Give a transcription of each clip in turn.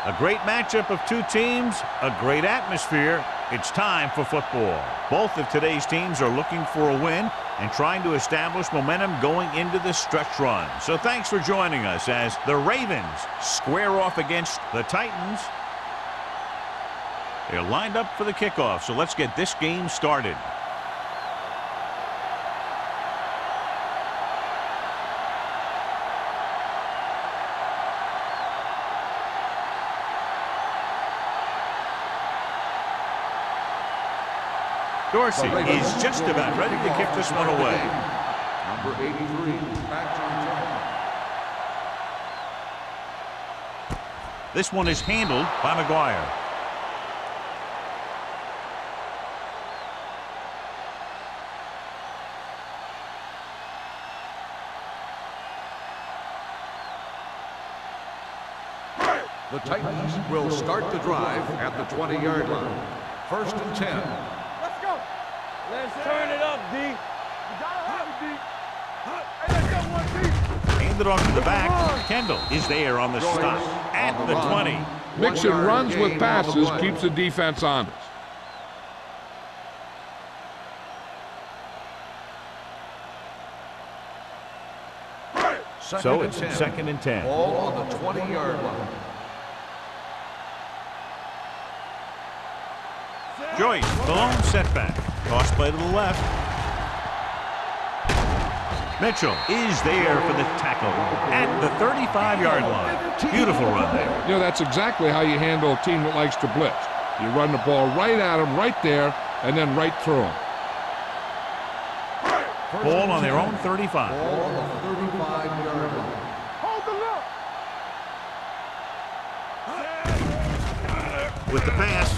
A great matchup of two teams, a great atmosphere. It's time for football. Both of today's teams are looking for a win and trying to establish momentum going into the stretch run. So thanks for joining us as the Ravens square off against the Titans. They're lined up for the kickoff, so let's get this game started. Dorsey is just about ready to kick this one away. Number 83, back to return. This one is handled by McGuire. The Titans will start the drive at the 20-yard line. 1st and 10. Let's turn it up, D. You gotta have it, D. Hey, let's go, 1D. Handed off to the back. Kendall is there on the stop at the 20. Mixing runs with passes keeps the defense honest. So it's 2nd and 10. Ball on the 20-yard line. Joyce, the lone setback. Cross play to the left. Mitchell is there for the tackle at the 35-yard line. Beautiful run there. You know, that's exactly how you handle a team that likes to blitz. You run the ball right at them, right there, and then right through them. Ball on their own 35. Ball on the 35-yard line. Hold the look. With the pass.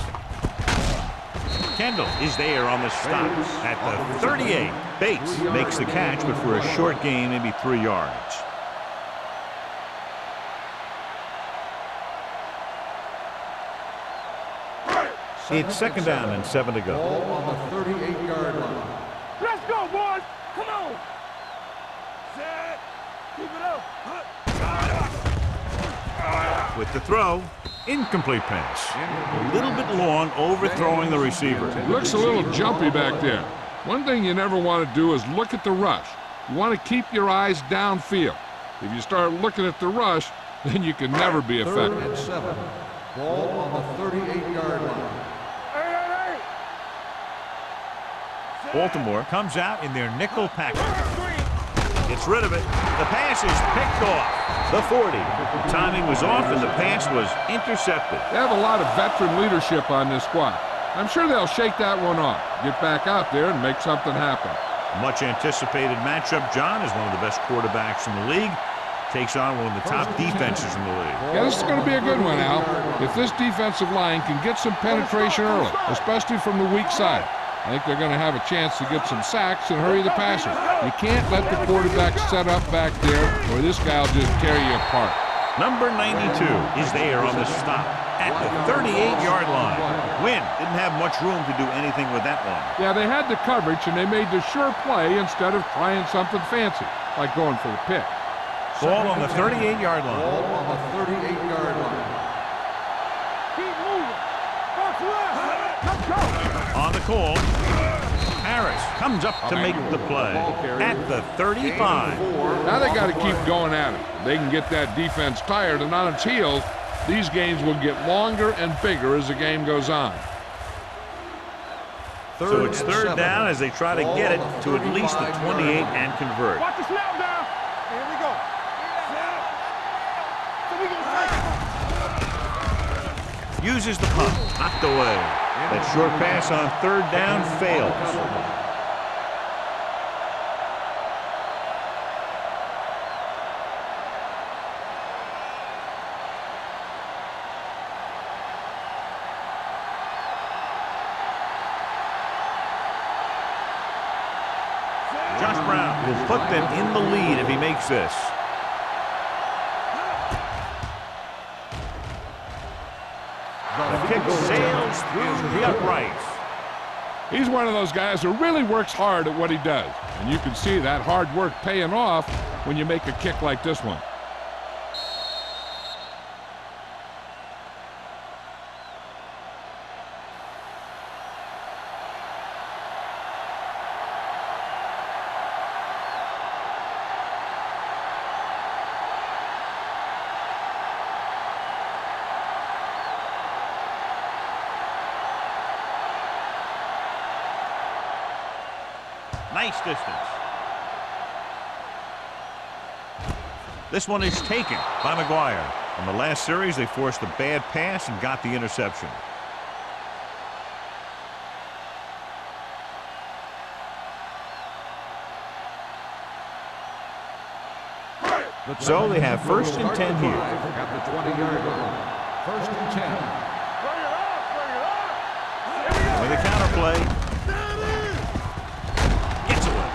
Kendall is there on the stop at the 38. Bates makes the catch, but for a short gain, maybe 3 yards. It's 2nd down and 7 to go. Ball on the 38-yard line. Let's go, boys. Come on. Set. Keep it up. With the throw, incomplete pass. A little bit long, overthrowing the receiver. Looks a little jumpy back there. One thing you never want to do is look at the rush. You want to keep your eyes downfield. If you start looking at the rush, then you can never be 3rd effective. and 7. Ball on the 38-yard line. Baltimore comes out in their nickel package. Gets rid of it. The pass is picked off. The 40. The timing was off and the pass was intercepted. They have a lot of veteran leadership on this squad. I'm sure they'll shake that one off, get back out there and make something happen. Much anticipated matchup. John is one of the best quarterbacks in the league. Takes on one of the top defenses in the league. Yeah, this is going to be a good one, Al. If this defensive line can get some penetration early, especially from the weak side, I think they're going to have a chance to get some sacks and hurry the passer. You can't let the quarterback set up back there or this guy will just tear you apart. Number 92 is there on the stop at the 38-yard line. Wynn didn't have much room to do anything with that one. Yeah, they had the coverage and they made the sure play instead of trying something fancy, like going for the pick. Ball on the 38-yard line. Ball on the 38-yard line. Keep moving. Watch left. Let's go. On the call, Harris comes up to make the play at the 35. Now they got to keep going at it. They can get that defense tired and on its heels. These games will get longer and bigger as the game goes on. So it's 3rd down as they try to get it to at least the 28 and convert. Watch the snap down. Here we go. So we gonna Uses the pump, knocked away. That short pass on 3rd down fails. Josh Brown will put them in the lead if he makes this. The kick sails through the uprights. He's one of those guys who really works hard at what he does. And you can see that hard work paying off when you make a kick like this one. Nice distance. This one is taken by McGuire. On the last series, they forced a bad pass and got the interception. So they have 1st and 10 here. At the 20-yard line. 1st and 10. With a counter play. Gets away.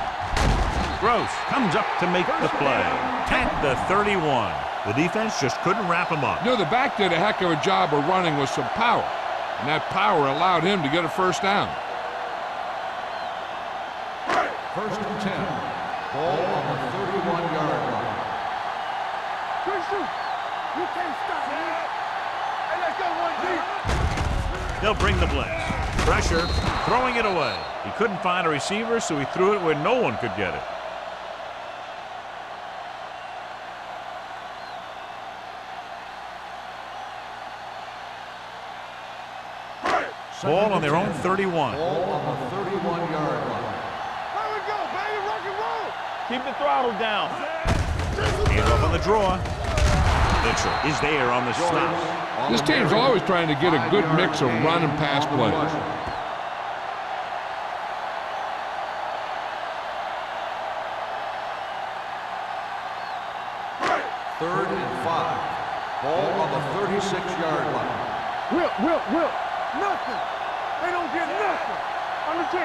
Gross comes up to make the play. At the 31. The defense just couldn't wrap him up. You know, the back did a heck of a job of running with some power, and that power allowed him to get a 1st down. 1st and 10. Ball on the 31-yard line. You can't stop me. Hey, let's go one deep. They'll bring the blitz. Pressure, throwing it away. He couldn't find a receiver, so he threw it where no one could get it. Ball on their own 31. Ball on the 31-yard line. There we go, baby. Rock and roll. Keep the throttle down. Hand off on the draw. Mitchell is there on the snap. This team's always trying to get a good mix of run and pass plays. 3rd and 5. Ball on the 36-yard line. Whip. Nothing. They don't get nothing. On the 10.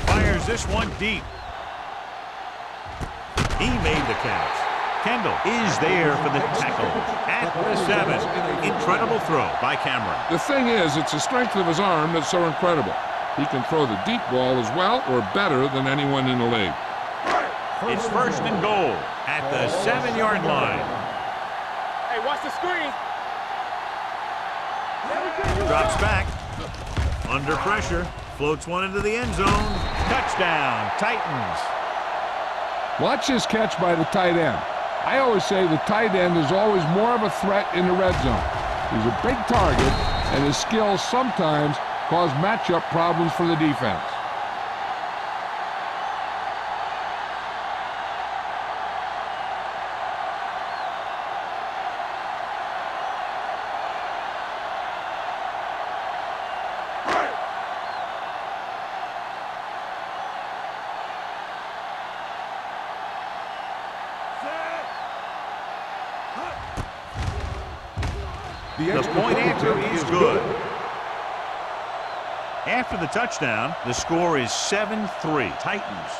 Fires this one deep. He made the catch. Kendall is there for the tackle at the 7. Incredible throw by Cameron. The thing is, it's the strength of his arm that's so incredible. He can throw the deep ball as well or better than anyone in the league. It's 1st and goal at the 7-yard line. Hey, watch the screen. Drops back. Under pressure. Floats one into the end zone. Touchdown, Titans. Watch this catch by the tight end. I always say the tight end is always more of a threat in the red zone. He's a big target, and his skills sometimes cause matchup problems for the defense. The point after is good. After the touchdown, the score is 7-3 Titans.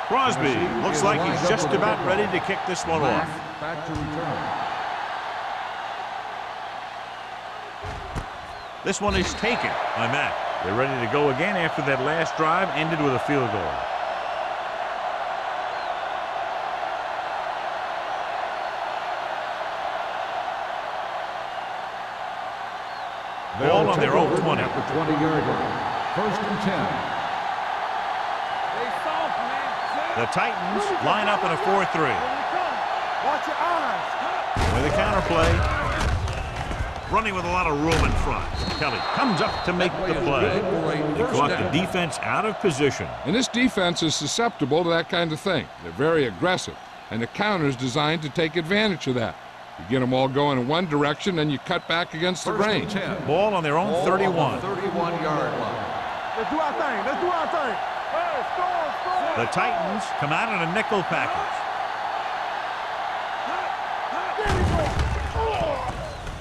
Crosby looks like he's just about ready to kick this one off. Back to return. This one is taken by Matt. They're ready to go again after that last drive ended with a field goal. Ball on their own 20. At the 20-yard line. 1st and 10. The Titans line up in a 4-3. Watch your eyes. With a counter play. Running with a lot of room in front. Kelly comes up to make the play. They caught the defense out of position. And this defense is susceptible to that kind of thing. They're very aggressive, and the counter is designed to take advantage of that. You get them all going in one direction, and you cut back against the grain. Ball on their own 31. 31-yard line. Let's do our thing. Let's do our thing. Hey, score. The Titans come out in a nickel package.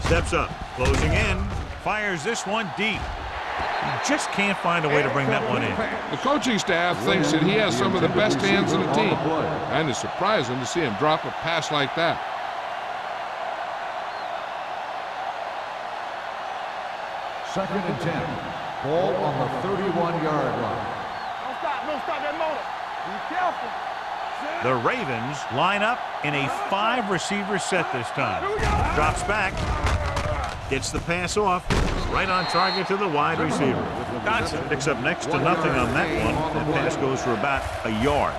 Steps up, closing in, fires this one deep. He just can't find a way to bring that one in. The coaching staff thinks that he has some of the best hands in the team. And it's surprising to see him drop a pass like that. Second and 10. Ball on the 31-yard line. Don't stop that motor. Be careful. The Ravens line up in a 5-receiver set this time. Drops back. Gets the pass off. Right on target to the wide receiver. Dodson picks up next to nothing on that one. That pass goes for about a yard.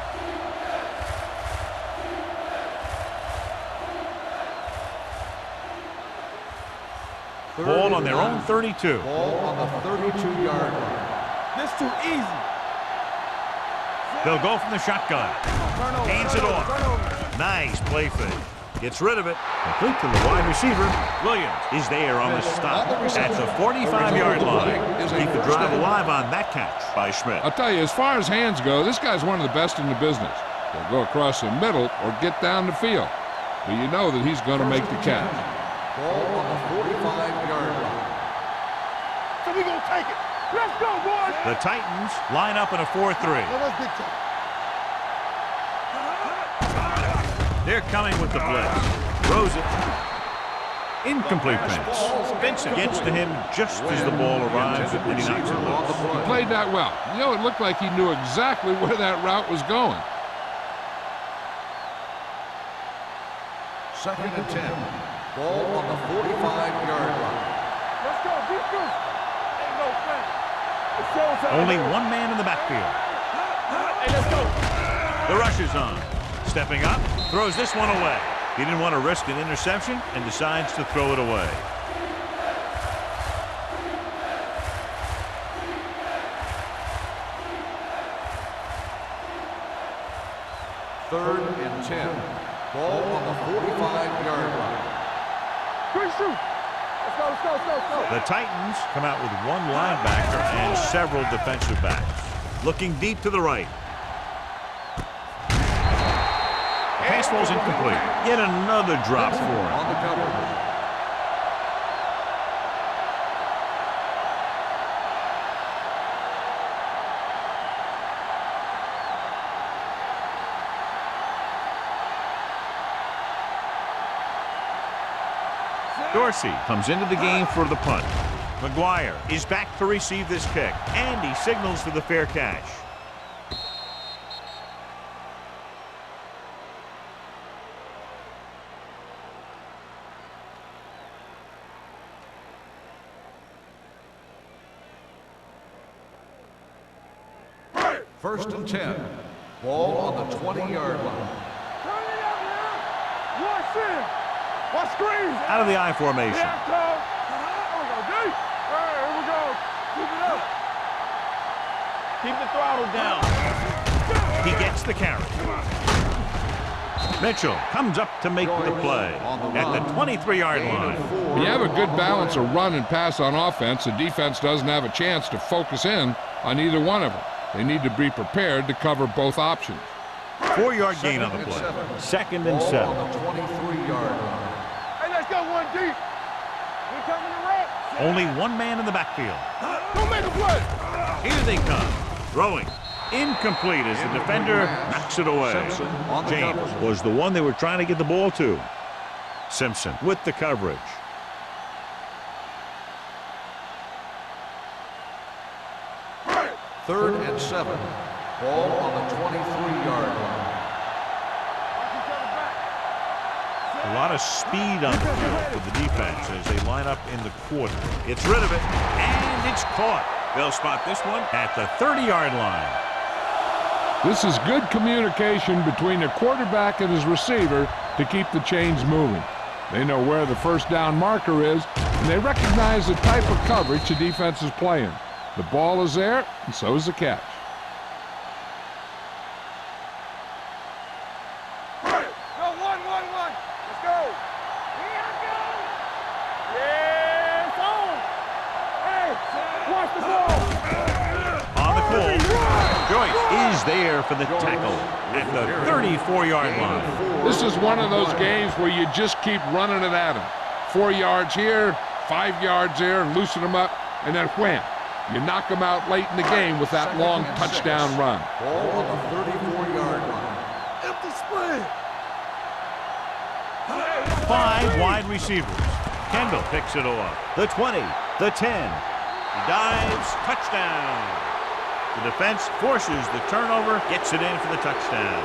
Ball on their own 32. Ball on the 32-yard line. This too easy. They'll go from the shotgun. Hands it off. Nice play fake. Gets rid of it. Complete to the wide receiver. Williams is there on the stop. At the 45-yard line. Keep the drive alive on that catch by Schmidt. I'll tell you, as far as hands go, this guy's one of the best in the business. He'll go across the middle or get down the field. But you know that he's going to make the catch. Ball on the 45-yard line. So we gonna take it. Let's go, boys. The Titans line up in a 4-3. They're coming with the blitz. Throws it. Incomplete pass. Vincent gets to him just as the ball arrives and he knocks it loose. He played that well. You know, it looked like he knew exactly where that route was going. 2nd and 10. Ball on the 45-yard line. Let's go, defense. Ain't no thing. Only one man in the backfield. Hey, let's go. The rush is on. Stepping up, throws this one away. He didn't want to risk an interception and decides to throw it away. Third and 10. Ball on the 45-yard line. Quick shoot. Let's go, let's go, let's go, let's go. The Titans come out with one linebacker and several defensive backs. Looking deep to the right. Pass ball's incomplete. Yet another drop for him. On the coverage. Dorsey comes into the game for the punt. McGuire is back to receive this kick, and he signals for the fair catch. First and 10. Ball on the 20-yard line. Turn it up now. Watch in. Watch screens. Out of the I formation. Yeah, go. Here we go, D. Hey, here we go. Keep it up. Keep the throttle down. He gets the carry. Mitchell comes up to make the play at the 23-yard line. When you have a good balance of run and pass on offense, the defense doesn't have a chance to focus in on either one of them. They need to be prepared to cover both options. 4-yard gain on the play. 2nd and 7. Ball on the 23-yard line. Hey, let's go one deep. We coming to wreck. Only one man in the backfield. Don't make a play. Here they come. Throwing. Incomplete as the defender knocks it away. Simpson on the James coverage. was the one they were trying to get the ball to. Simpson with the coverage. Third and 7. Ball on the 23-yard line. A lot of speed on the field for the defense as they line up in the quarter. Gets rid of it, and it's caught. They'll spot this one at the 30-yard line. This is good communication between the quarterback and his receiver to keep the chains moving. They know where the first down marker is, and they recognize the type of coverage the defense is playing. The ball is there, and so is the catch. Go, one. Let's go. Here I go. Yeah, it's on. Hey, watch the ball. On the call, Joyce is there for the tackle at the 34-yard line. This is one of those games where you just keep running it at them. 4 yards here, 5 yards there, and loosen them up, and then wham. You knock them out late in the game with that long touchdown run. Ball on the 34-yard line. Empty split. 5 wide receivers. Kendall picks it off. The 20, the 10. He dives, touchdown. The defense forces the turnover, gets it in for the touchdown.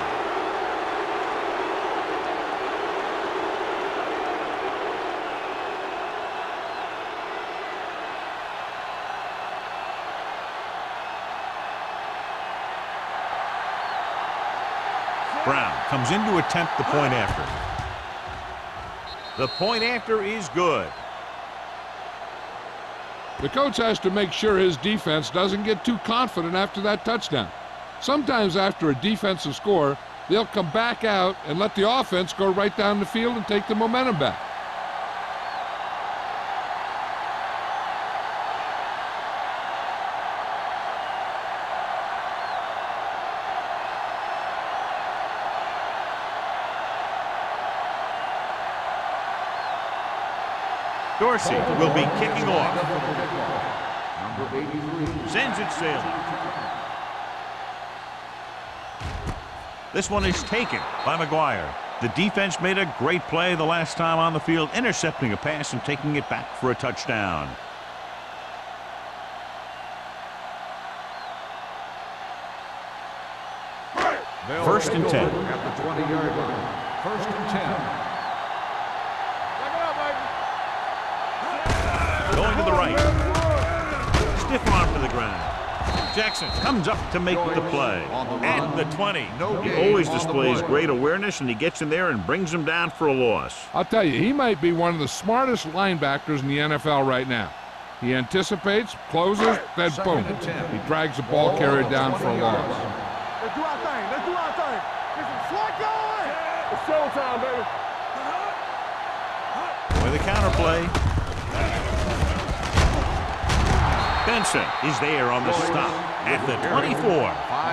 Brown comes in to attempt the point after. The point after is good. The coach has to make sure his defense doesn't get too confident after that touchdown. Sometimes after a defensive score, they'll come back out and let the offense go right down the field and take the momentum back. Dorsey will be kicking off. Number 83. Sends it sailing. This one is taken by McGuire. The defense made a great play the last time on the field, intercepting a pass and taking it back for a touchdown. First and 10. At the 20-yard line. First and 10. Going to the right. Stiff arm to the ground. Jackson comes up to make the play. At the 20. He always displays great awareness, and he gets in there and brings him down for a loss. I'll tell you, he might be one of the smartest linebackers in the NFL right now. He anticipates, closes, then boom. He drags the ball carrier down for a loss. Let's do our thing. Let's do our thing. Get some slack going. It's showtime, baby. With a counter play. Benson is there on the stop at the 24.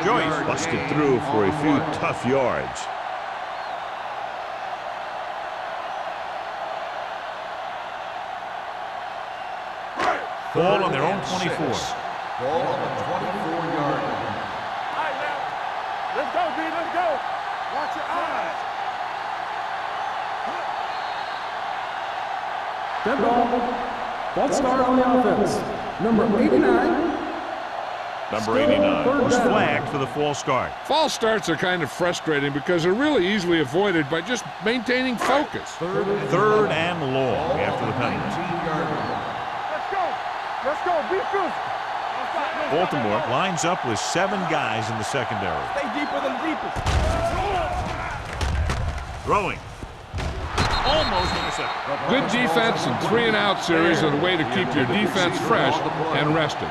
Joyce busted through for a few tough yards. Ball on their own 24. Ball on the 24-yard line. All right, now. Let's go, D. Let's go. Watch your eyes. Dead ball. False start on the offense. Number 89. Number 89 was flagged for the false start. False starts are kind of frustrating because they're really easily avoided by just maintaining focus. Third and long after the penalty. 19-yard line. Let's go. Let's go. Be physical. Baltimore lines up with 7 guys in the secondary. Stay deeper than deepest. Throwing. Almost intercepted. Good defense and 3-and-out series are the way to keep your defense fresh and rested.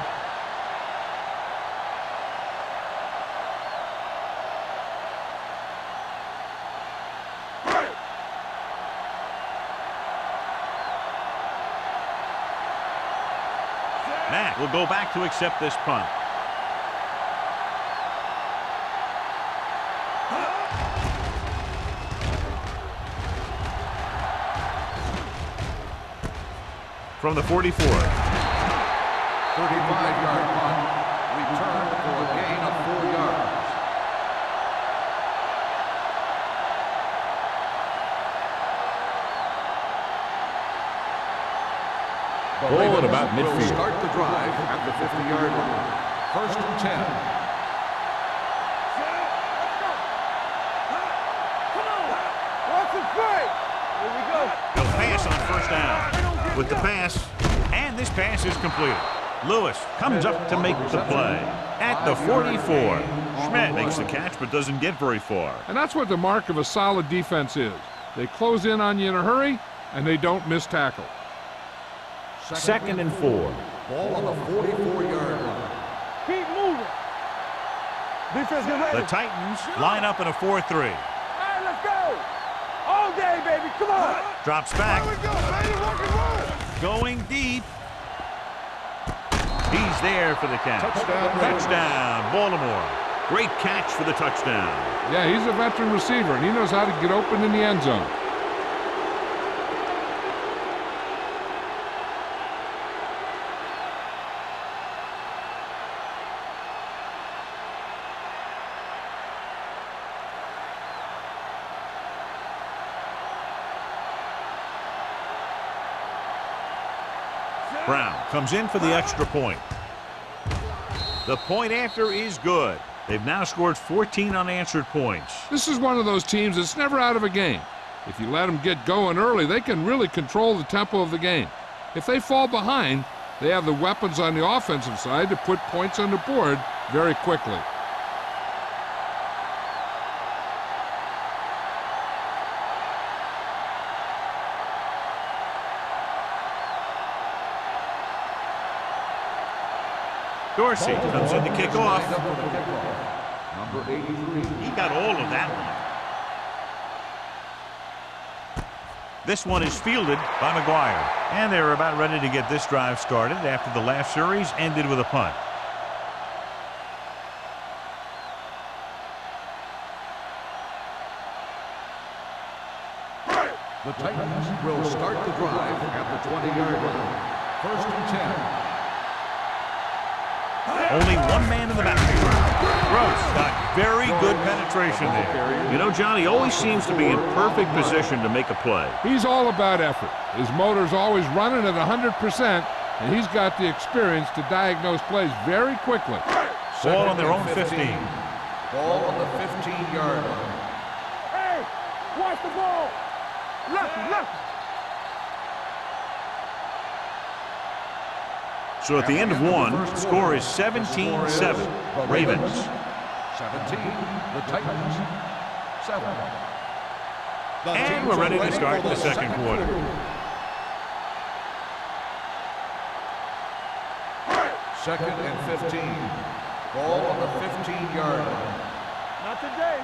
Matt will go back to accept this punt. From the 44. 35-yard punt. Return for a gain of 4 yards. Ball at about Will midfield. start the drive at the 50-yard line. First and 10. Come on. Watch it play. Here we go. They'll pass on first down. With the pass, and this pass is completed. Lewis comes up to make the play at the 44. Schmidt makes the catch but doesn't get very far. And that's what the mark of a solid defense is. They close in on you in a hurry, and they don't miss tackle. Second and 4. Ball on the 44-yard line. Keep moving. Defense, get ready. The Titans line up in a 4-3. All right, let's go. All day, baby. Come on. Drops back. There we go, baby. Rock and roll. Going deep. He's there for the catch. Touchdown, Baltimore. Great catch for the touchdown. Yeah, he's a veteran receiver, and he knows how to get open in the end zone. Brown comes in for the extra point. The point after is good. They've now scored 14 unanswered points. This is one of those teams that's never out of a game. If you let them get going early, they can really control the tempo of the game. If they fall behind, they have the weapons on the offensive side to put points on the board very quickly. Dorsey comes in to kick off. Lined up for the kickoff. Number 83. He got all of that one. This one is fielded by McGuire. And they're about ready to get this drive started after the last series ended with a punt. The Titans will start the drive at the 20-yard line. First and 10. Only one man in the backfield. Gross got very good penetration there. You know, John, he always seems to be in perfect position to make a play. He's all about effort. His motor's always running at 100%, and he's got the experience to diagnose plays very quickly. Ball on their own 15. Ball on the 15-yard line. Hey, watch the ball. Left. So at the end of one, the score is 17-7. Ravens. 17. The Titans. 7. And we're ready to start the second quarter. Second and 15. Ball on the 15-yard line. Not today.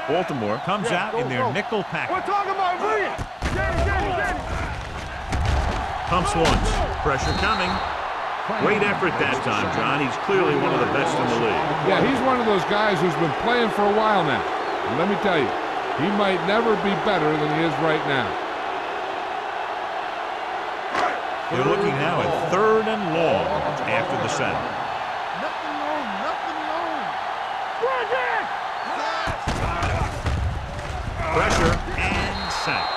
Baltimore comes out in their nickel We're package. talking about bring it. Get it. Pumps once. Pressure coming. Great effort that time, John. He's clearly one of the best in the league. Yeah, he's one of those guys who's been playing for a while now. And let me tell you, he might never be better than he is right now. They're looking now at 3rd and long after the center. Nothing long. Bring it. Pressure and sack.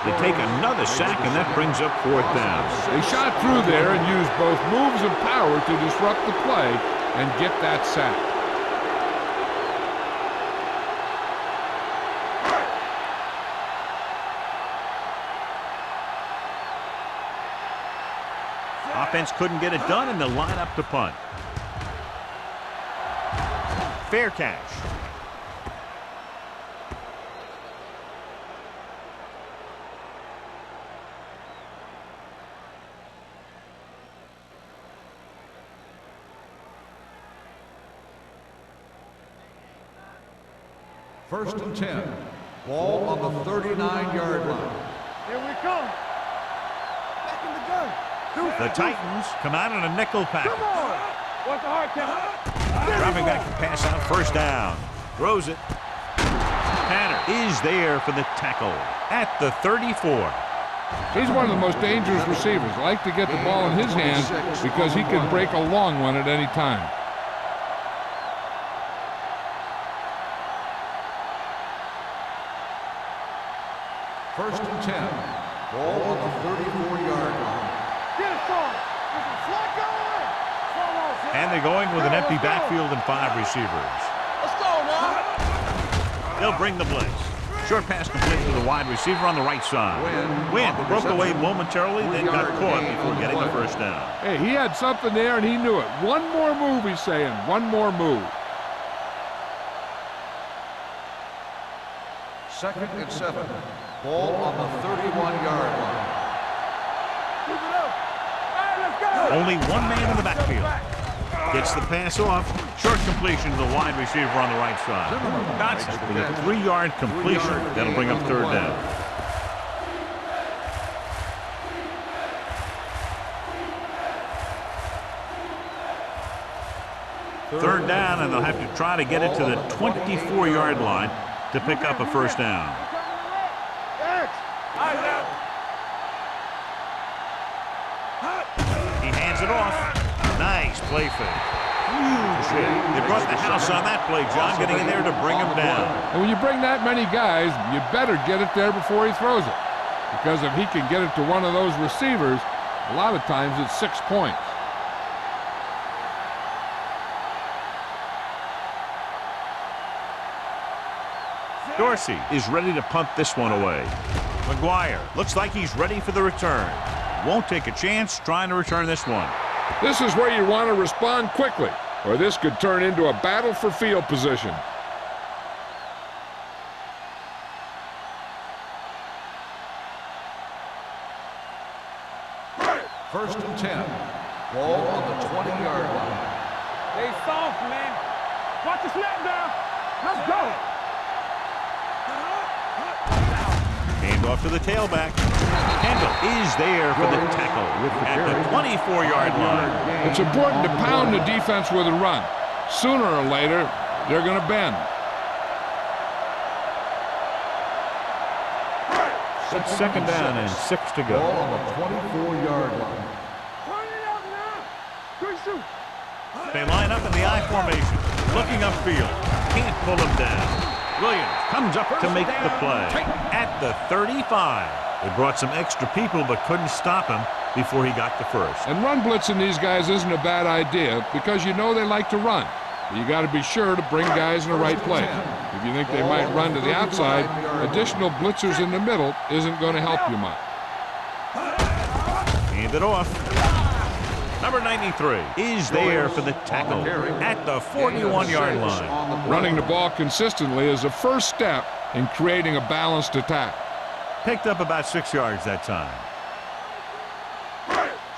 They take another sack, and that brings up 4th down. They shot through there and used both moves and power to disrupt the play and get that sack. Offense couldn't get it done, and they'll line up to punt. Fair catch. First and 10. Ball on the 39-yard line. Here we come. Back in the gun. The Titans come out in a nickel package. Come on. What's the hard count? Dropping back to pass out, 1st down. Throws it. Tanner is there for the tackle at the 34. He's one of the most dangerous receivers. I like to get the ball in his hands because he can break a long one at any time. First and 10. Ball on the 34-yard line. Get it, Sean. There's a flag going. And they're going with an empty backfield and 5 receivers. Let's go now. They'll bring the blitz. Short pass complete to the wide receiver on the right side. Wynn broke away momentarily, then got caught before getting the 1st down. Hey, he had something there and he knew it. One more move, he's saying. One more move. Second and 7. Ball on the 31-yard line. Keep it up. All right, let's go. Only one man in the backfield. Gets the pass off. Short completion to the wide receiver on the right side. Dotson with a 3-yard completion. That'll bring up 3rd down. Third down, and they'll have to try to get it to the 24-yard line to pick up a 1st down. He hands it off. Nice play fake. Huge hit. They brought the house on that play, John, getting in there to bring him down. And when you bring that many guys, you better get it there before he throws it. Because if he can get it to one of those receivers, a lot of times it's 6 points. Dorsey is ready to punt this one away. McGuire looks like he's ready for the return. Won't take a chance trying to return this one. This is where you want to respond quickly, or this could turn into a battle for field position. First and 10. Ball on the 20-yard line. Stay soft, man. Watch the snap down. Let's go. Hand off to the tailback. Kendall is there for the tackle at the 24-yard line. It's important to pound the defense with a run. Sooner or later, they're going to bend. It's second down and 6 to go. Ball on the 24-yard line. Turn it up now. Good shoot. They line up in the I formation, looking upfield. Can't pull him down. Williams comes up to make the play at the 35. They brought some extra people but couldn't stop him before he got the first. And run blitzing these guys isn't a bad idea because you know they like to run. But you got to be sure to bring guys in the right place. If you think they might run to the outside, additional blitzers in the middle isn't going to help you much. Hand it off. Number 93 is there for the tackle at the 41-yard line. Running the ball consistently is the first step in creating a balanced attack. Picked up about 6 yards that time.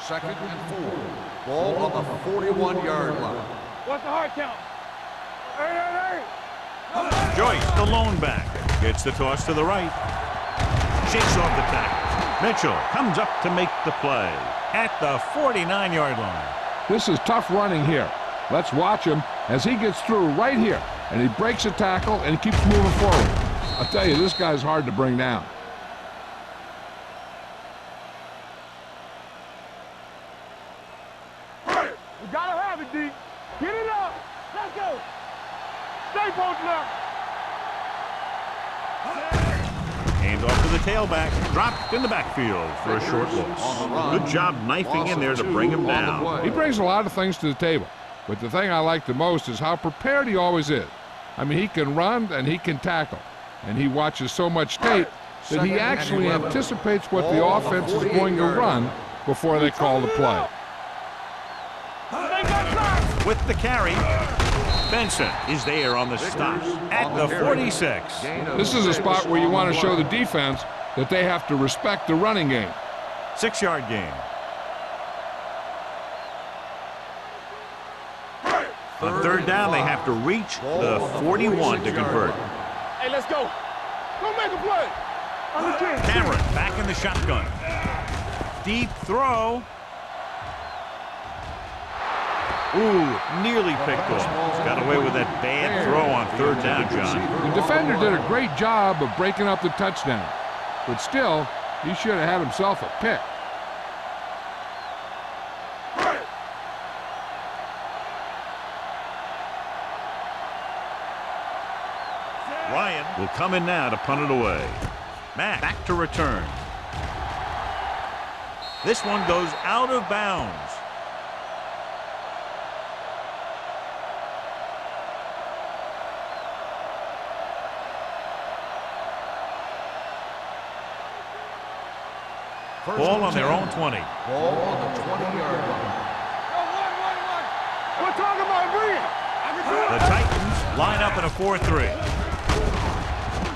Second and 4. Ball on the 41-yard line. What's the hard count? Hey. Joyce, the lone back, gets the toss to the right. Shakes off the tackle. Mitchell comes up to make the play at the 49-yard line. This is tough running here. Let's watch him as he gets through right here. And he breaks a tackle and keeps moving forward. I'll tell you, this guy's hard to bring down. You gotta have it, D. Get it up. Let's go. Stay posted up. Hand off to the tailback. Dropped in the backfield for a short loss. Good job knifing in there to bring him down. He brings a lot of things to the table. But the thing I like the most is how prepared he always is. I mean, he can run and he can tackle. And he watches so much tape that he actually anticipates what the offense is going to run before they call the play. With the carry, Benson is there on the stop at the 46. This is a spot where you want to show the defense that they have to respect the running game. 6-yard gain. On third down, they have to reach the 41 to convert. Hey, let's go. Go make a play. On the 10. Cameron back in the shotgun. Deep throw. Ooh, nearly picked off. Got away with that bad throw on third down, John. The defender did a great job of breaking up the touchdown. But still, he should have had himself a pick. Ryan will come in now to punt it away. Mack back to return. This one goes out of bounds. Ball on their own 20. Ball on the 20-yard line. We're talking about bring it. The Titans line up in a 4-3.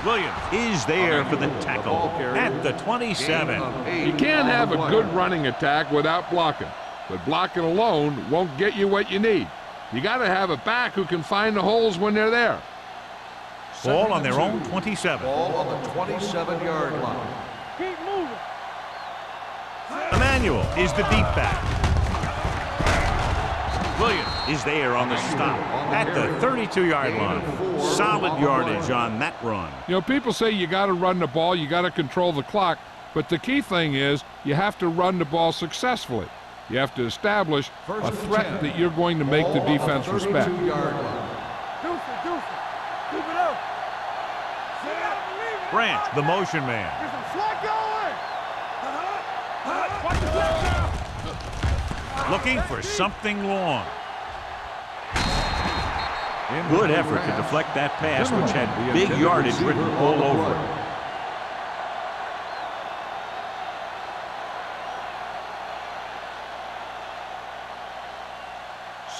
Williams is there for the tackle at the 27. You can't have a good running attack without blocking. But blocking alone won't get you what you need. You got to have a back who can find the holes when they're there. Ball on their own 27. Ball on the 27-yard line. Keep moving. Emmanuel is the deep back. Williams is there on the stop at the 32-yard line. Solid yardage on that run. You know, people say you got to run the ball, you got to control the clock, but the key thing is you have to run the ball successfully. You have to establish a threat that you're going to make the defense respect. Keep it up. Branch, the motion man. Get some slack going. Watch the slack down. Looking for something long. Good effort to deflect that pass, which had big yardage written all over it.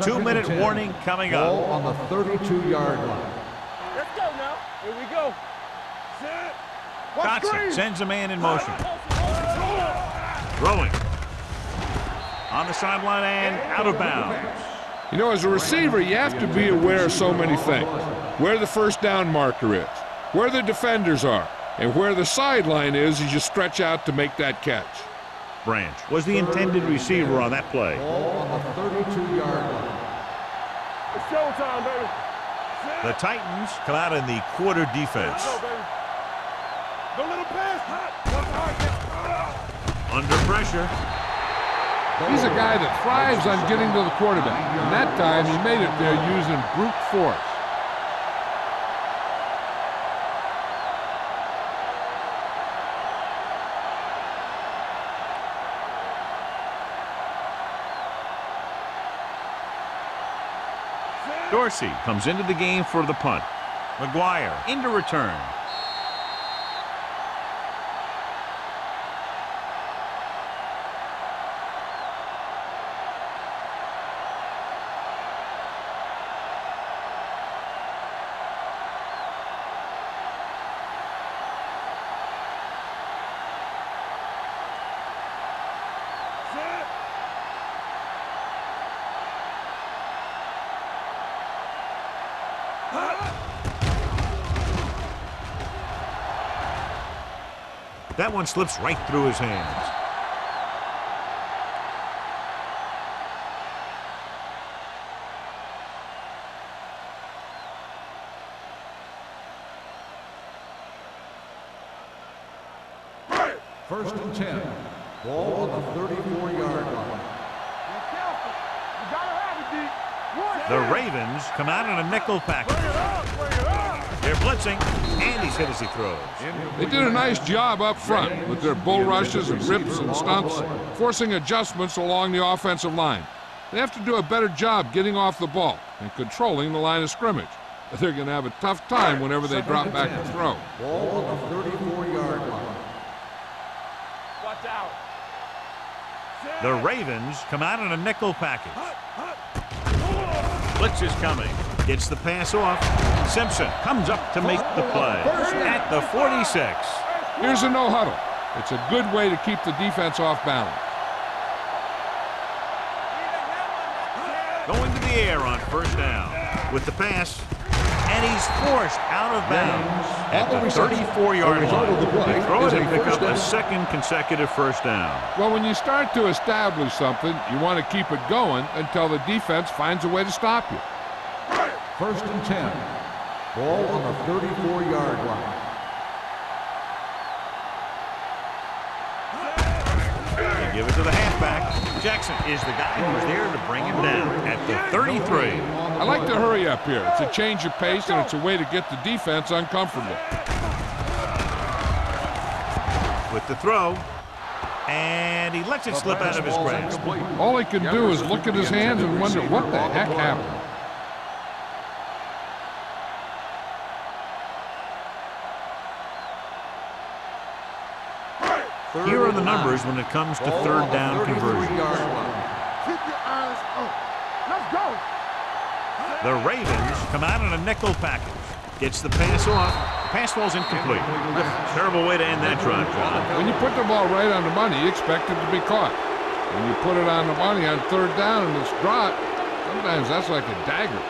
Two-minute warning coming up. Ball on the 32-yard line. Let's go now. Here we go. Dotson sends a man in motion. Throwing. On the sideline and out of bounds. You know, as a receiver, you have to be aware of so many things. Where the first down marker is, where the defenders are, and where the sideline is as you stretch out to make that catch. Branch was the intended receiver on that play. Ball on the 32-yard line. It's showtime, baby. The Titans come out in the quarter defense. Go, baby. Go little pass. Under pressure. He's a guy that thrives on getting to the quarterback. And that time, he made it there using brute force. Dorsey comes into the game for the punt. McGuire into return. That one slips right through his hands. First and 10. Ball on the 34-yard line. The Ravens come out in a nickel package. They're blitzing, and he's hit as he throws. They did a nice job up front with their bull rushes and rips and stunts, forcing adjustments along the offensive line. They have to do a better job getting off the ball and controlling the line of scrimmage. They're going to have a tough time whenever they drop back to throw. Ball on the 34-yard line. Watch out. The Ravens come out in a nickel package. Blitz is coming. Gets the pass off. Simpson comes up to make the play at the 46. Here's a no huddle. It's a good way to keep the defense off balance. Going to the air on first down with the pass, and he's forced out of bounds at the 34-yard line. They throw it and pick up a second consecutive first down. Well, when you start to establish something, you want to keep it going until the defense finds a way to stop you. First and 10. Ball on the 34-yard line. They give it to the halfback. Jackson is the guy who's there to bring him down at the 33. I like to hurry up here. It's a change of pace, and it's a way to get the defense uncomfortable. With the throw, and he lets it slip out of his grasp. All he can do is look at his hands and wonder what the heck happened. Here are the numbers when it comes to third down conversions. Keep your eyes up. Let's go. The Ravens come out in a nickel package. Gets the pass off. Pass falls incomplete. Terrible way to end that drive, John. When you put the ball right on the money, you expect it to be caught. When you put it on the money on third down and it's dropped, sometimes that's like a dagger.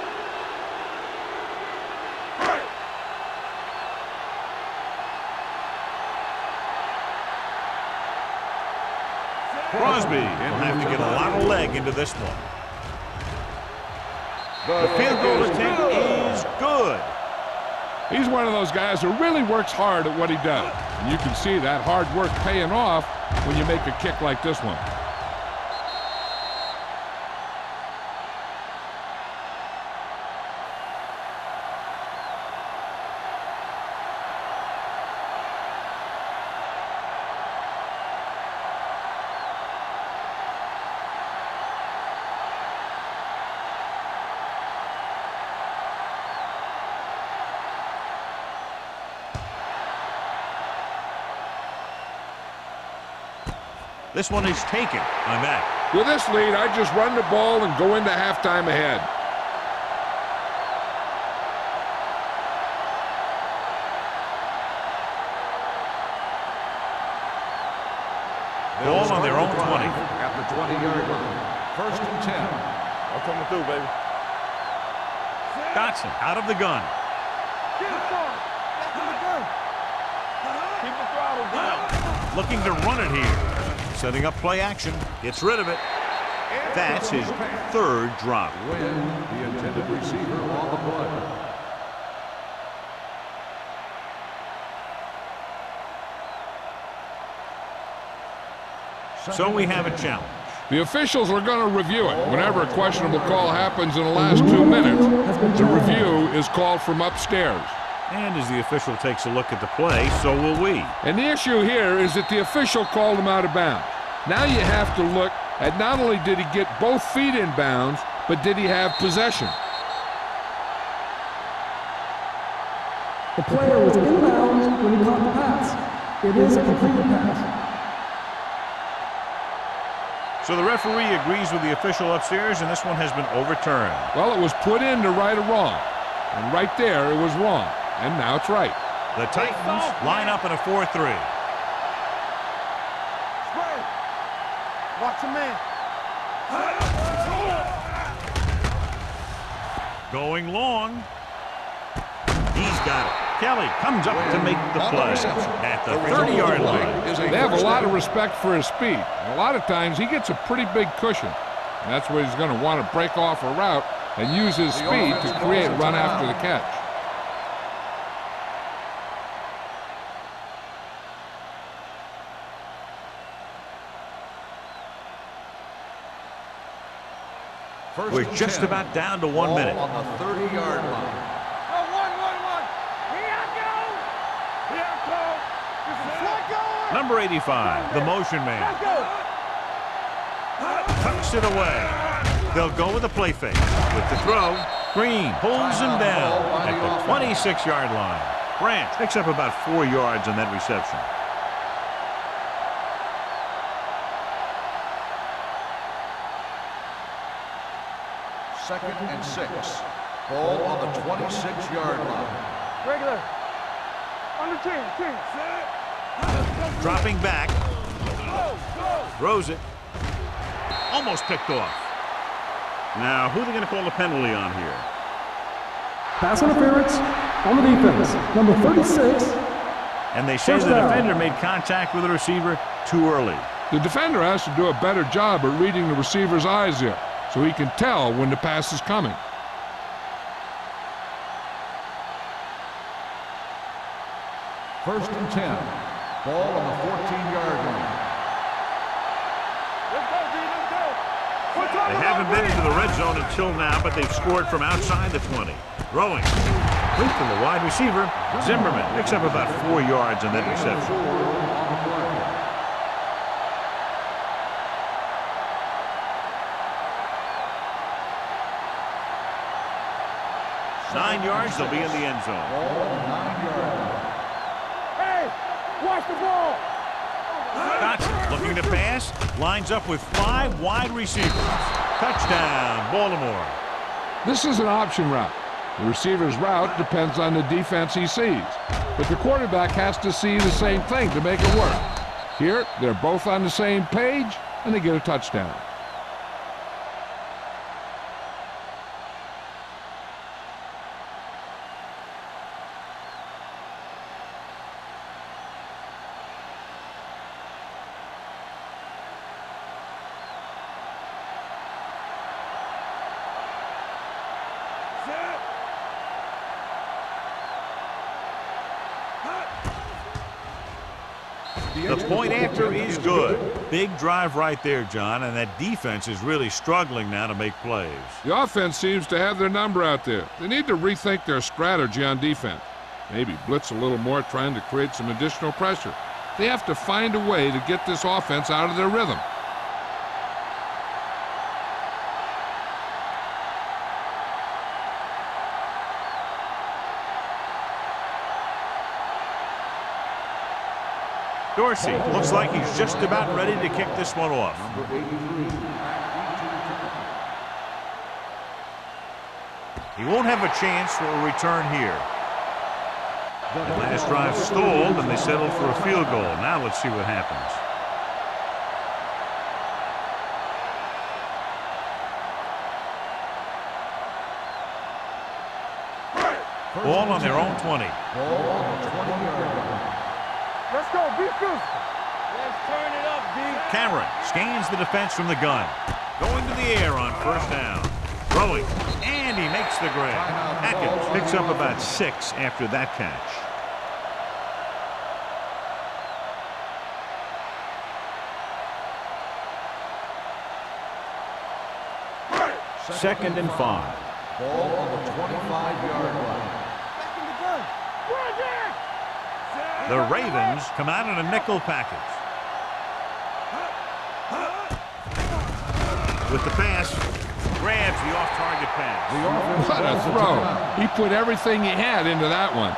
Crosby will have to get a lot of leg into this one. The field goal attempt is good. He's one of those guys who really works hard at what he does. And you can see that hard work paying off when you make a kick like this one. This one is taken on that. With this lead, I just run the ball and go into halftime ahead. Ball on their own 20. At the 20-yard line. First and 10. I'm coming through, baby. Dotson out of the gun. Keep the throttle down. Looking to run it here. Setting up play action. Gets rid of it. That's his third drop. Win the intended receiver on the play. So we have a challenge. The officials are going to review it. Whenever a questionable call happens in the last 2 minutes, the review is called from upstairs. And as the official takes a look at the play, so will we. And the issue here is that the official called him out of bounds. Now you have to look at not only did he get both feet in bounds, but did he have possession? The player was inbounds when he caught the pass. It is a completed pass. So the referee agrees with the official upstairs, and this one has been overturned. Well, it was put in to right a wrong. And right there, it was wrong. And now it's right. The Titans line up in a 4-3. Spray. Watch the man. Going long. He's got it. Kelly comes up to make the play at the 30-yard line. They have a lot of respect for his speed. And a lot of times, he gets a pretty big cushion. And that's where he's going to want to break off a route and use his speed to create a run after the catch. We're just about down to 1 minute. On the 30-yard line. One. Here I go. Here I go. This is what going. Number 85, the motion man. Let's go. Tucks it away. They'll go with the play fake. With the throw, Green pulls him down at the 26-yard line. Branch picks up about 4 yards on that reception. Second and 6. Ball on the 26-yard line. Regular. Under 10. Dropping back. Go. Throws it. Almost picked off. Now, who are they going to call the penalty on here? Pass interference on the defense. Number 36. And they say the defender made contact with the receiver too early. The defender has to do a better job at reading the receiver's eyes here, so he can tell when the pass is coming. First and 10. Ball on the 14-yard line. Let's go, D. Let's go. They haven't been into the red zone until now, but they've scored from outside the 20. Throwing. Complete from the wide receiver. Zimmerman picks up about 4 yards on that reception. Nine yards, they'll be in the end zone. Hey, watch the ball. Dotson looking to pass, lines up with 5 wide receivers. Touchdown, Baltimore. This is an option route. The receiver's route depends on the defense he sees, but the quarterback has to see the same thing to make it work. Here, they're both on the same page, and they get a touchdown. The point after is good. Big drive right there, John, and that defense is really struggling now to make plays. The offense seems to have their number out there. They need to rethink their strategy on defense. Maybe blitz a little more, trying to create some additional pressure. They have to find a way to get this offense out of their rhythm. Dorsey looks like he's just about ready to kick this one off. He won't have a chance for a return here. The last drive stalled, and they settled for a field goal. Now let's see what happens. Ball on their own 20. Ball on the 20-yard line. Let's go, be physical. Let's turn it up, D. Cameron scans the defense from the gun. Going to the air on first down. Throwing, and he makes the grab. Atkins picks up about 6 after that catch. Second and 5. Ball on the 25-yard line. Back in the gun. The Ravens come out in a nickel package. With the pass, grabs the off-target pass. What a throw. He put everything he had into that one.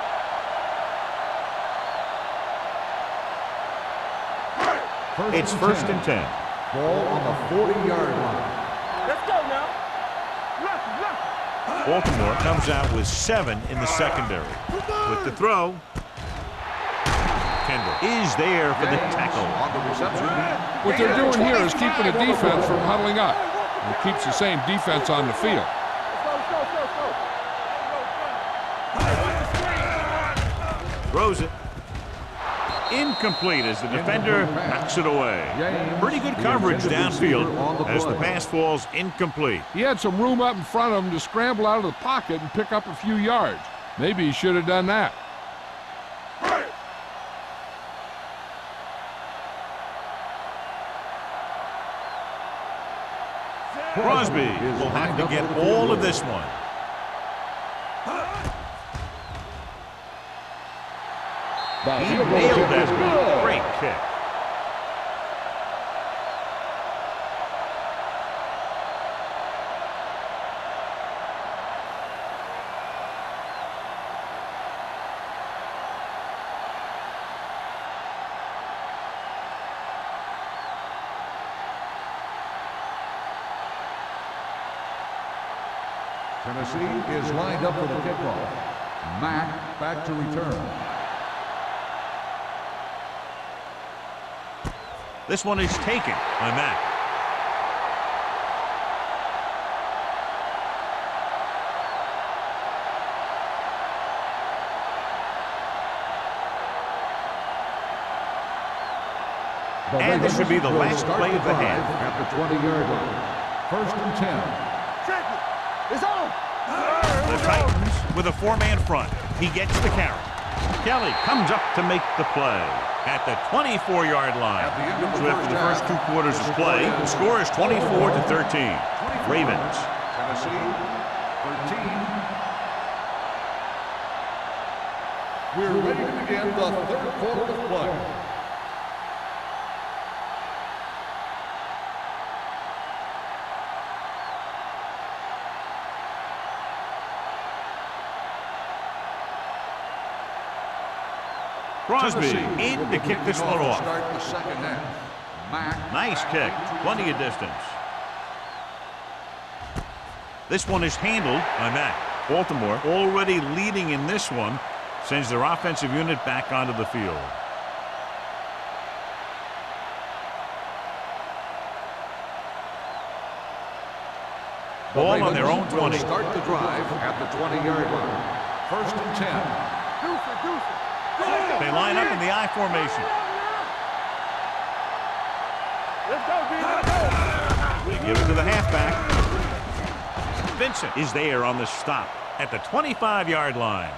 It's first and 10. Ball on the 40-yard line. Let's go now. Left. Baltimore comes out with 7 in the secondary. With the throw, Kendall is there for the tackle. On the reception. What they're doing here is keeping the defense from huddling up. It keeps the same defense on the field. Throws it. Incomplete as the defender knocks it away. Pretty good coverage downfield as the pass falls incomplete. He had some room up in front of him to scramble out of the pocket and pick up a few yards. Maybe he should have done that. Crosby will have to get all of this one. He nailed that. Great kick. Tennessee is lined up for the kickoff. Mack back to return. This one is taken by Mack. And this should be the last play of the half. At the 20-yard line. First and 10. It's on. The Titans with a 4-man front. He gets the carry. Kelly comes up to make the play at the 24-yard line. So after the first 2 quarters of play, the score is 24-13. Ravens. Tennessee, 13. We're ready to begin the third quarter of play. Crosby in to kick this one off. Start the second half. Mack. Nice kick. Plenty of distance. This one is handled by Mack. Baltimore, already leading in this one, sends their offensive unit back onto the field. Ball on their own 20. Start the drive at the 20-yard line. First and 10. They line up in the I formation. Let's go, D. They give it to the halfback. Vincent is there on the stop at the 25-yard line.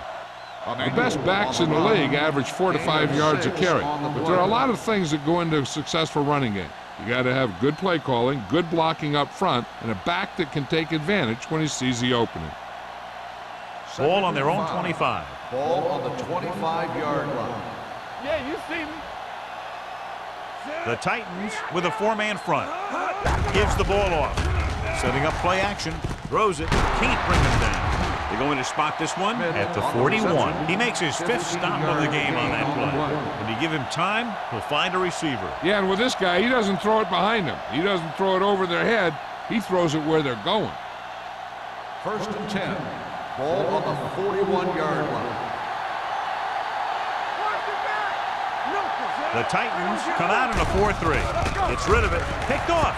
The best backs in the league average 4 to 5 yards a carry. But there are a lot of things that go into a successful running game. You got to have good play calling, good blocking up front, and a back that can take advantage when he sees the opening. Ball on their own 25. Ball on the 25-yard line. Yeah, you see me. The Titans with a 4-man front. Gives the ball off. Setting up play action. Throws it. Can't bring him down. They're going to spot this one at the 41. He makes his 5th stop of the game on that play. When you give him time, he'll find a receiver. Yeah, and with this guy, he doesn't throw it behind him. He doesn't throw it over their head. He throws it where they're going. First and 10. Ball on the 41-yard line. The Titans come out in a 4-3. Gets rid of it. Picked off.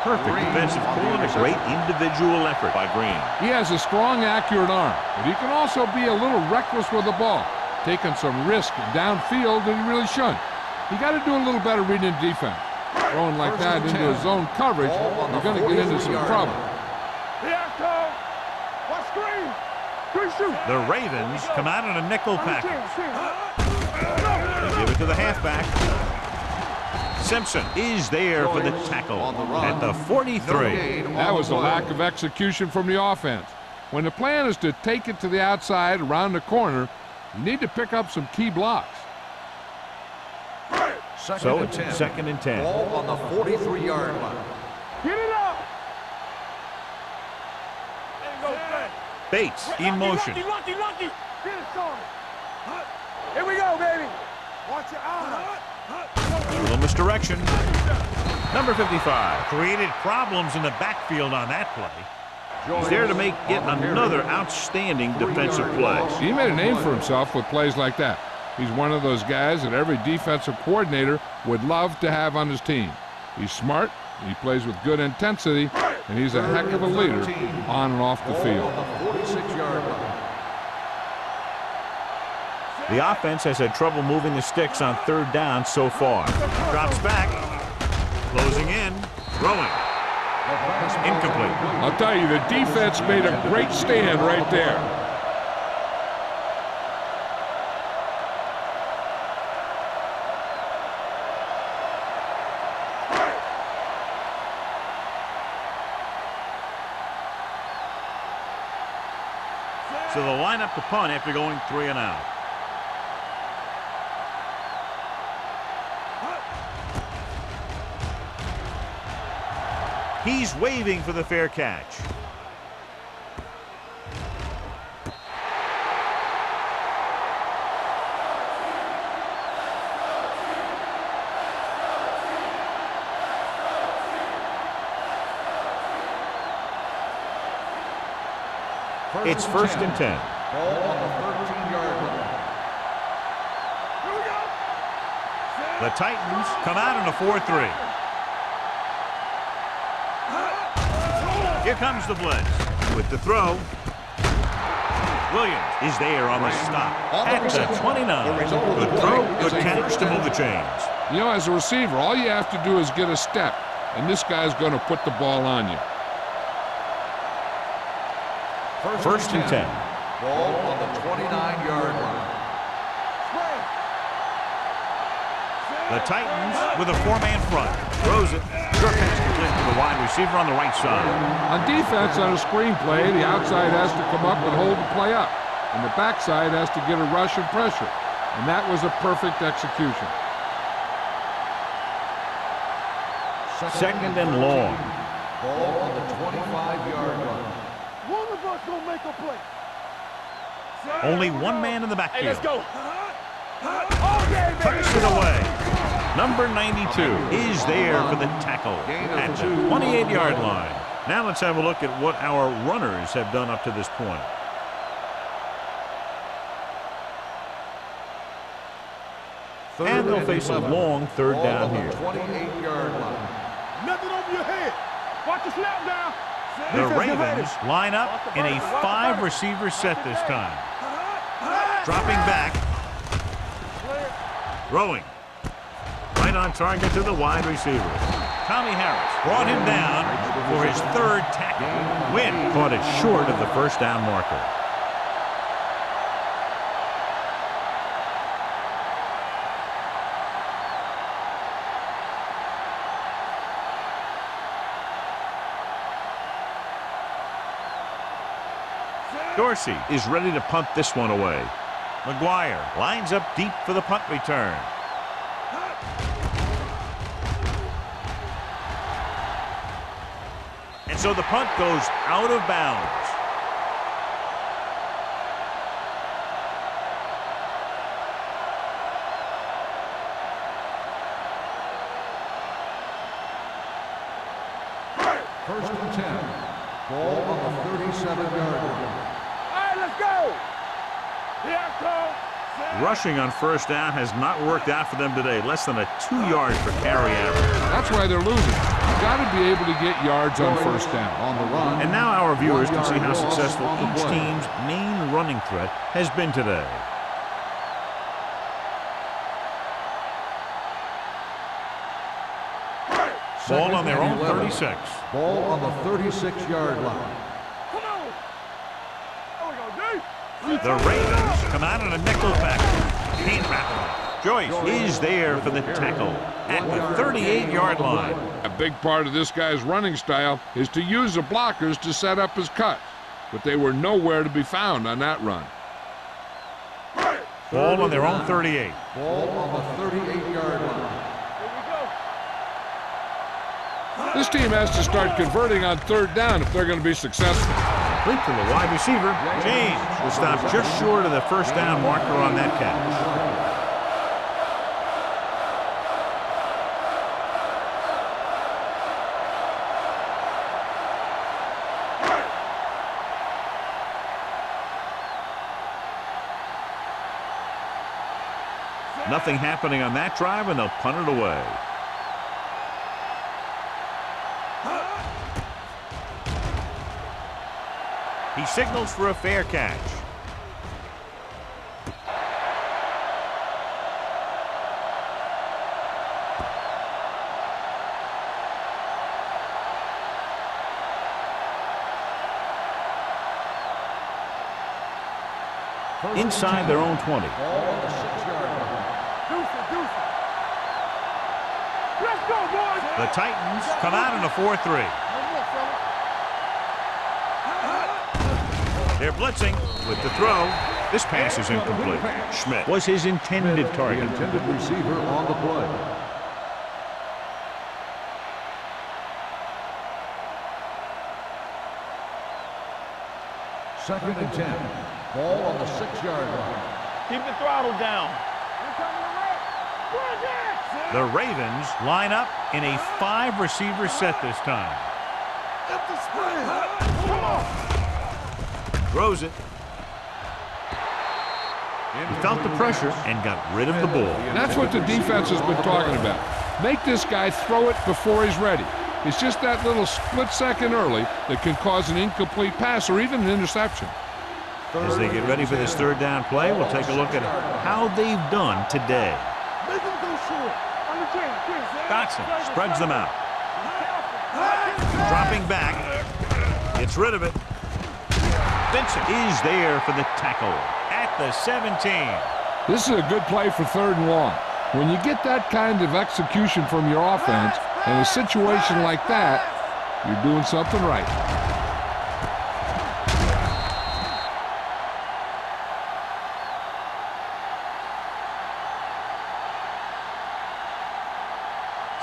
Perfect defensive pull and a great individual effort by Green. He has a strong, accurate arm, but he can also be a little reckless with the ball, taking some risk downfield that he really shouldn't. You got to do a little better reading defense. Throwing like that into his zone coverage, you're going to get into some trouble. The Ravens come out in a nickel package. They give it to the halfback. Simpson is there for the tackle at the 43. That was a lack of execution from the offense. When the plan is to take it to the outside around the corner, you need to pick up some key blocks. So it's second and 10. Ball on the 43-yard line. Get it up. Bates in motion. Lucky. Get it, son. Here we go, baby. Watch your eyes. A little misdirection. Number 55 created problems in the backfield on that play. He's there to make yet another outstanding defensive play. He made a name for himself with plays like that. He's one of those guys that every defensive coordinator would love to have on his team. He's smart, he plays with good intensity, and he's a heck of a leader on and off the field. The offense has had trouble moving the sticks on third down so far. Drops back, closing in, throwing. Incomplete. I'll tell you, the defense made a great stand right there. So they'll line up to punt after going 3 and out. He's waving for the fair catch. It's first and 10. Ball on the 13-yard line. The Titans come out in a 4-3. Here comes the blitz. With the throw, Williams is there on the stop at the 29. Good throw, good catch to move the chains. You know, as a receiver, all you have to do is get a step, and this guy's going to put the ball on you. First and 10. Ball on the 29-yard line. The Titans with a 4-man front. Throws it. Short pass complete to the wide receiver on the right side. On defense, on a screen play, the outside has to come up and hold the play up, and the backside has to get a rush and pressure. And that was a perfect execution. Second and long. Ball on the 25-yard line. One of us gonna make a play. Only one man in the backfield. Hey, let's go. Okay, baby. Tucks it away. Number 92 is there for the tackle at the 28-yard line. Now let's have a look at what our runners have done up to this point. And they'll face a long third down here. 28-yard line. Nothing over your head. Watch the snap down. The Ravens line up in a 5-receiver set this time. Dropping back. Throwing. Right on target to the wide receiver. Tommy Harris brought him down for his third tackle. Wynn caught it short of the first down marker. Dorsey is ready to punt this one away. McGuire lines up deep for the punt return. And so the punt goes out of bounds. First and 10. Ball on the 37-yard line. Let's go! Here I come! Rushing on first down has not worked out for them today. Less than a 2-yard per carry average. That's why they're losing. You've got to be able to get yards on first down. On the run. And now our viewers can see how successful each team's main running threat has been today. Ball on their own 36. Ball on the 36-yard line. Come on. There we go, D. The Ravens come out in a nickel package. Can't wrap it up. Joyce is there for the tackle at the 38-yard line. A big part of this guy's running style is to use the blockers to set up his cuts, but they were nowhere to be found on that run. Ball on their own 38. Ball on the 38-yard line. This team has to start converting on third down if they're going to be successful. Complete to the wide receiver. James will stop just short of the first down marker on that catch. Nothing happening on that drive, and they'll punt it away. He signals for a fair catch. Inside their own 20. Ball on the 6-yard line. Let's go, boys. The Titans come out in a 4-3. They're blitzing with the throw. This pass is incomplete. Schmidt was his intended target. The intended receiver on the play. Second and 10. Ball on the 6-yard line. Keep the throttle down. The Ravens line up in a 5-receiver set this time. Throws it. He felt the pressure and got rid of the ball. That's what the defense has been talking about. Make this guy throw it before he's ready. It's just that little split second early that can cause an incomplete pass or even an interception. As they get ready for this third down play, we'll take a look at how they've done today. Dotson spreads them out. Dropping back. Gets rid of it. Vincent is there for the tackle at the 17. This is a good play for third and long. When you get that kind of execution from your offense in a situation like that, you're doing something right.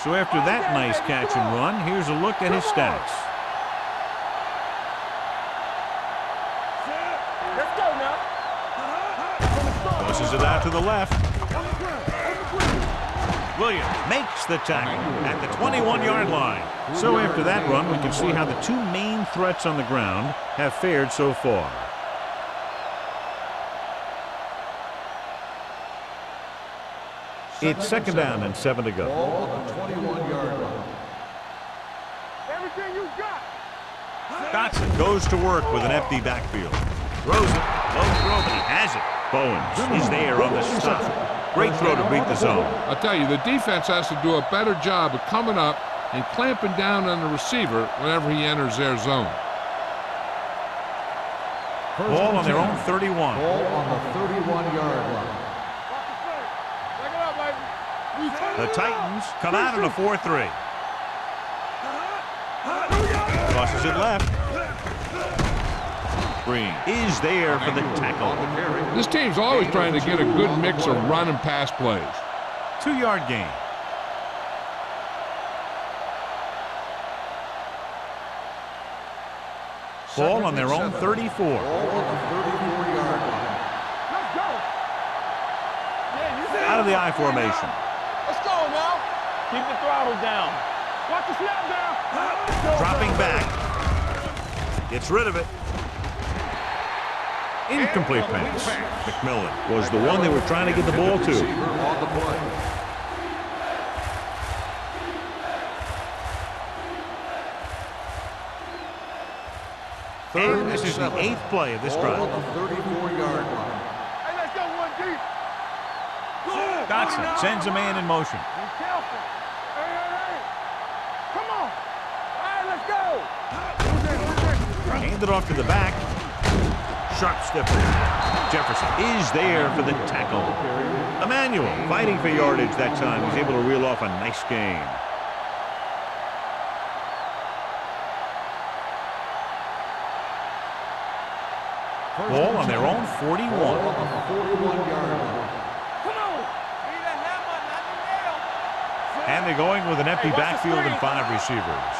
So after that nice catch and run, here's a look at his stats. Let's go now. Tosses it out to the left. Williams makes the tackle at the 21-yard line. So after that run, we can see how the two main threats on the ground have fared so far. It's second down and 7 to go. Ball on the 21-yard line. Everything you got. Dotson goes to work with an empty backfield. Throws it. Low throw, but he has it. Bowens is there on the stop. Great throw to beat the zone. I'll tell you, the defense has to do a better job of coming up and clamping down on the receiver whenever he enters their zone. Ball on their own 31. Ball on the 31-yard line. The Titans come out in a 4-3. Crosses it left. Green is there for the tackle. This team's always trying to get a good mix of run and pass plays. 2-yard gain. Ball on their own 34. Ball on the 34-yard line. Let's go. Out of the I formation. Let's go now. Keep the throttle down. Watch the snap down. Dropping back. Gets rid of it. Incomplete pass. McMillan was the one they were trying to get the ball to. Receiver on the play. And this is the 8th play of this drive. On the 34-yard line. Hey, let's go one deep. Dotson sends a man in motion. Be careful. Hey. Come on. All right, let's go. Hand it off to the back. Sharp stipple. Jefferson is there for the tackle. Emmanuel fighting for yardage that time. He's able to reel off a nice gain. Ball on their own 41. On the 41-yard line. Come on. Need a hammer, not the nail. And they're going with an empty Hey, watch the backfield and screen. 5 receivers.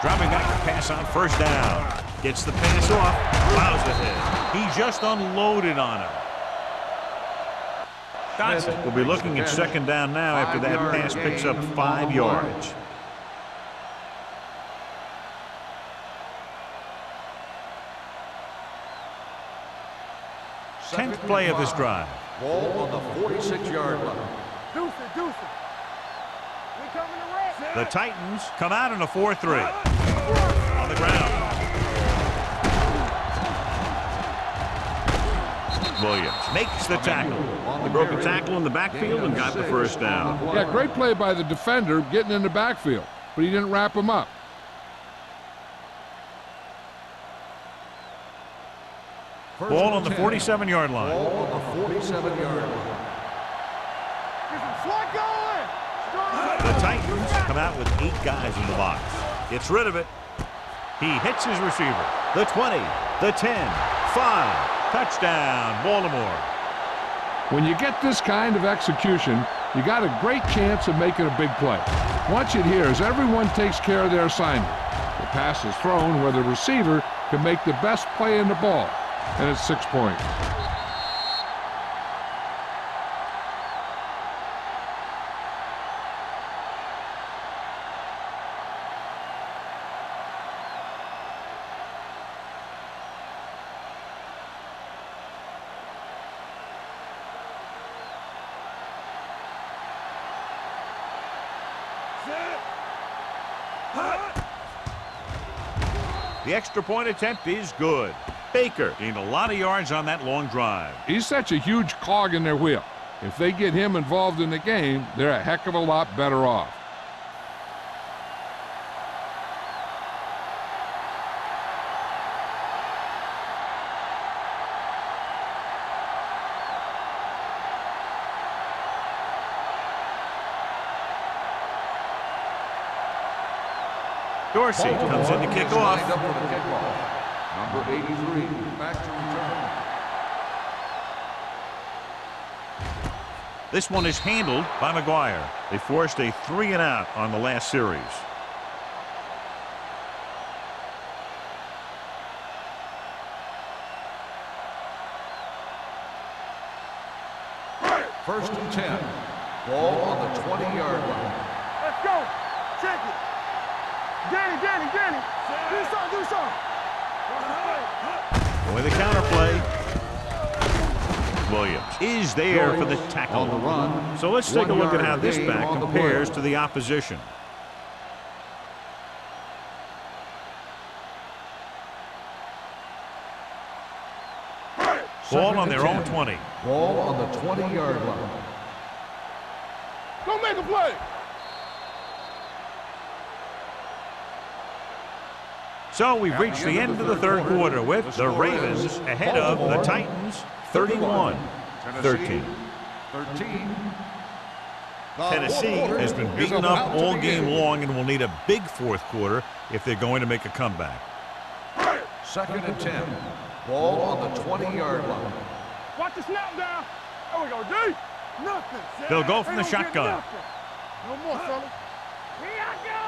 Dropping back to pass on first down. Gets the pass off. Plows ahead. He just unloaded on him. Dotson will be looking at second down now after that pass picks up 5 yards. Tenth play of this drive. Ball on the 46-yard line. Deuce it. We coming to wreck. The Titans come out in a 4-3. On the ground. Williams makes the tackle. He broke a tackle in the backfield and got the first down. Yeah, great play by the defender getting in the backfield, but he didn't wrap him up. Ball on the 47-yard line. Ball on the 47-yard line. Get some slot going. The Titans come out with 8 guys in the box. Gets rid of it. He hits his receiver. The 20, the 10, 5. Touchdown, Baltimore. When you get this kind of execution, you got a great chance of making a big play. Watch it here as everyone takes care of their assignment. The pass is thrown where the receiver can make the best play in the ball, and it's 6 points. The extra point attempt is good. Baker gained a lot of yards on that long drive. He's such a huge cog in their wheel. If they get him involved in the game, they're a heck of a lot better off. Dorsey comes in to kick off. Lined up for the kickoff. Number 83, back to return. This one is handled by McGuire. They forced a 3-and-out on the last series. First and 10. Ball on the 20-yard line. Let's go. Check it. Danny. Do something. With the counter play. Williams is there for the tackle. On the run. So let's take a look at how this 1 yard back gain on the compares play. to the opposition. Ball on their own 20. Ball on the 20-yard line. Go make a play. So we've reached the end of the third quarter with the Ravens ahead of the Titans 31-13. Tennessee has been beaten up all game long and will need a big fourth quarter if they're going to make a comeback. Second and 10. Ball on the 20-yard line. Watch the snap down. There we go, D. Nothing. They'll go from the They don't get shotgun. nothing. No more, fellas. Here I go.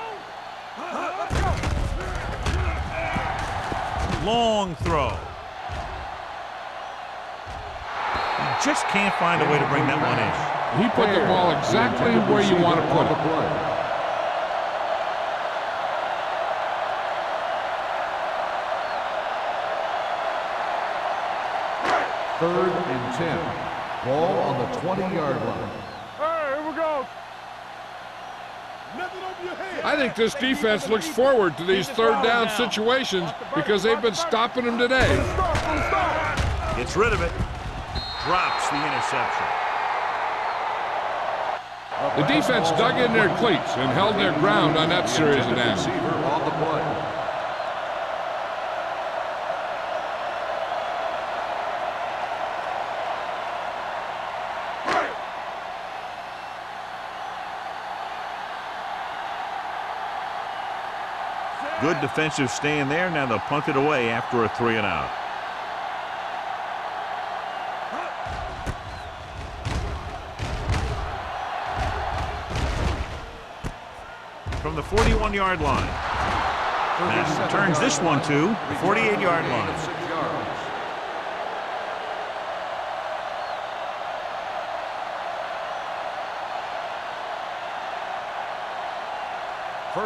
Let's go. Long throw. He just can't find a way to bring that one in. He put the ball exactly where you want to put it. Third and 10. Ball on the 20-yard line. Hey, here we go. Nothing on I think this defense looks forward to these third down situations because they've been stopping them today. Gets rid of it. Drops the interception. The defense dug in their cleats and held their ground on that series of downs. On the play. Good defensive stand there. Now they'll punt it away after a 3 and out. From the 41-yard line. And turns this one to the 48-yard line.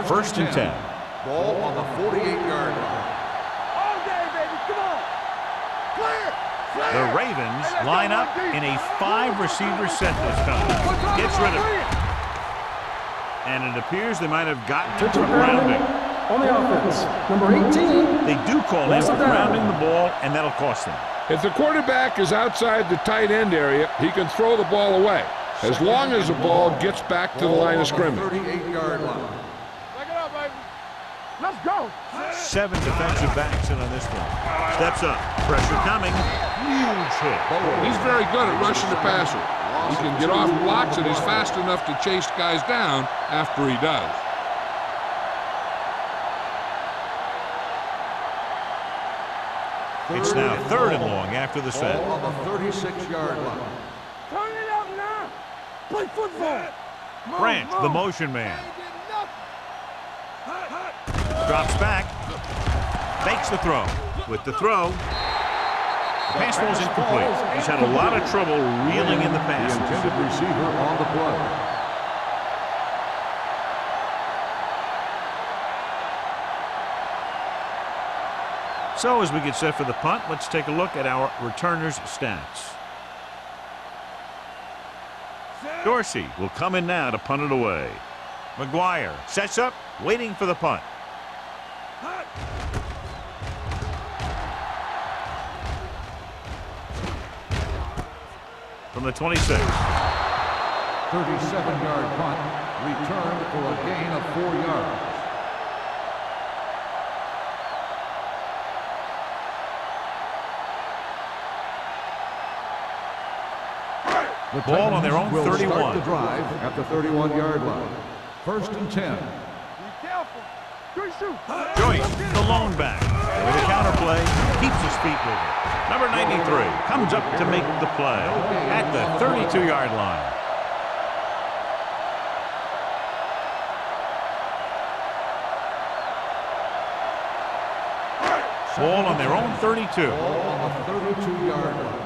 First and 10. Ball on the 48-yard line. All day, baby. Come on. Clear. The Ravens line up in a 5-receiver set this time. Gets rid of it. And it appears they might have gotten into grounding. On the offense, number 18. They do call in for grounding the ball, and that'll cost them. If the quarterback is outside the tight end area, he can throw the ball away, as long as the ball gets back to the line of scrimmage. 38-yard line. Back it up, baby. Let's go. 7 defensive backs in on this one. Steps up. Pressure coming. Huge hit. He's very good at rushing the passer. He can get off blocks, and he's fast enough to chase guys down after he does. It's now 3rd and long after the set. Ball on the 36-yard line. Turn it up now. Play football. Branch, the motion man. Drops back. Fakes the throw. With the throw, the pass ball's incomplete. He's had a lot of trouble reeling in the pass. The intended receiver on the play. So as we get set for the punt, let's take a look at our returners' stats. Dorsey will come in now to punt it away. McGuire sets up, waiting for the punt. From the 26. 37-yard punt, returned for a gain of 4 yards. The Ball on their own will 31. Start the drive at the 31-yard line. 1st and 10. Be careful. Joyce, the lone back. With a counterplay, keeps his feet moving. Number 93 comes up to make the play at the 32-yard line. Ball on their own 32. Ball on the 32-yard line.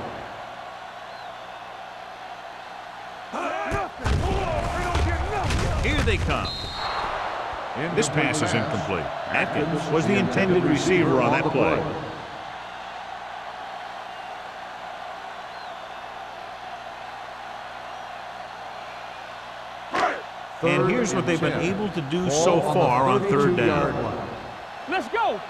Here they come. This pass is incomplete. Atkins was the intended receiver on that play. And here's what they've been able to do so far on 3rd down. Let's go.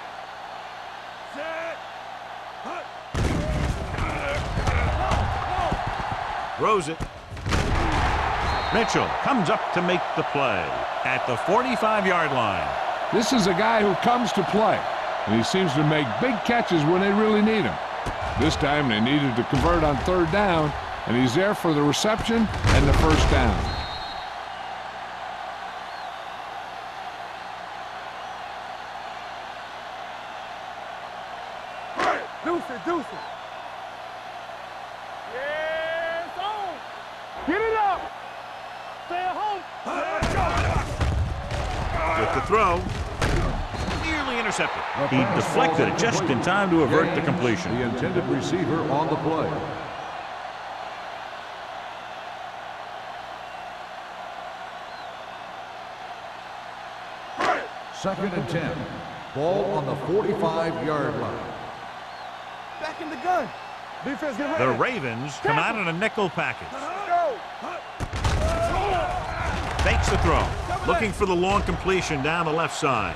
Throws it. Mitchell comes up to make the play at the 45-yard line. This is a guy who comes to play, and he seems to make big catches when they really need him. This time they needed to convert on 3rd down, and he's there for the reception and the 1st down. Deuce it. Yeah, it's on. Get it up. Stay at home. With the throw, nearly intercepted. He deflected it just in time to avert the completion. The intended receiver on the play. Second and 10. Ball on the 45-yard line. Back in the gun. Defense, get ready. The Ravens come out in a nickel package. Go. Fakes the throw. Come Looking for the long completion down the left side.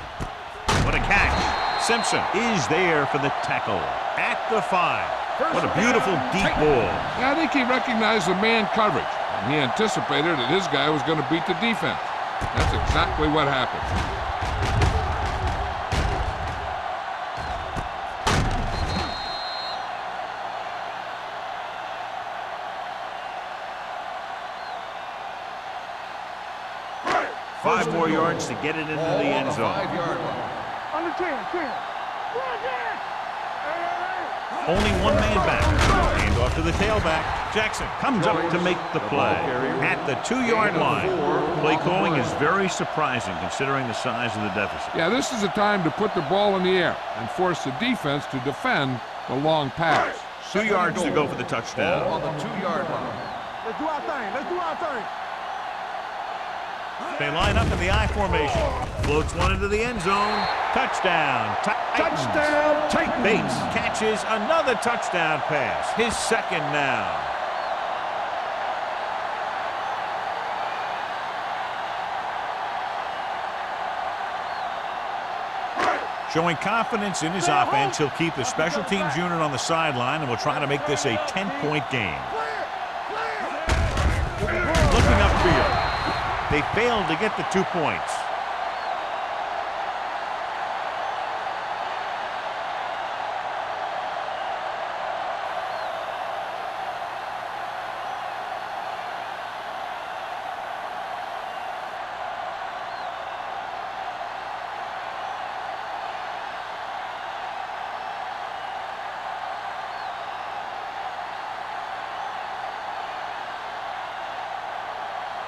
What a catch. Simpson is there for the tackle at the 5. What a beautiful deep ball. Yeah, I think he recognized the man coverage, and he anticipated that his guy was going to beat the defense. That's exactly what happened. Five more yards to get it into the end zone. Under 10. Only one man back. Hand off to the tailback. Jackson comes up to make the play at the 2-yard line. Play calling is very surprising considering the size of the deficit. Yeah, this is a time to put the ball in the air and force the defense to defend the long pass. 2 yards to go for the touchdown. On the 2-yard line. Let's do our thing. They line up in the I formation. Floats one into the end zone. Touchdown. Touchdown. Bates catches another touchdown pass. His second now. Showing confidence in his offense, he'll keep the special teams unit on the sideline and will try to make this a 10-point game. Looking upfield. They failed to get the 2 points.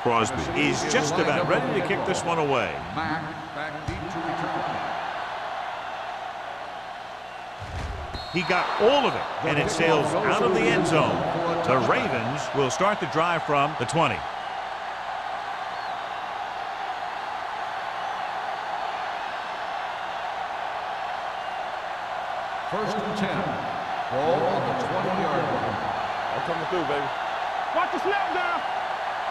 Crosby is just about ready to kick this one away. Mack back deep to return. He got all of it, and it sails out of the end zone. The Ravens will start the drive from the 20. First and 10. Ball on the 20-yard line. I'm coming through, baby. Watch the snap down.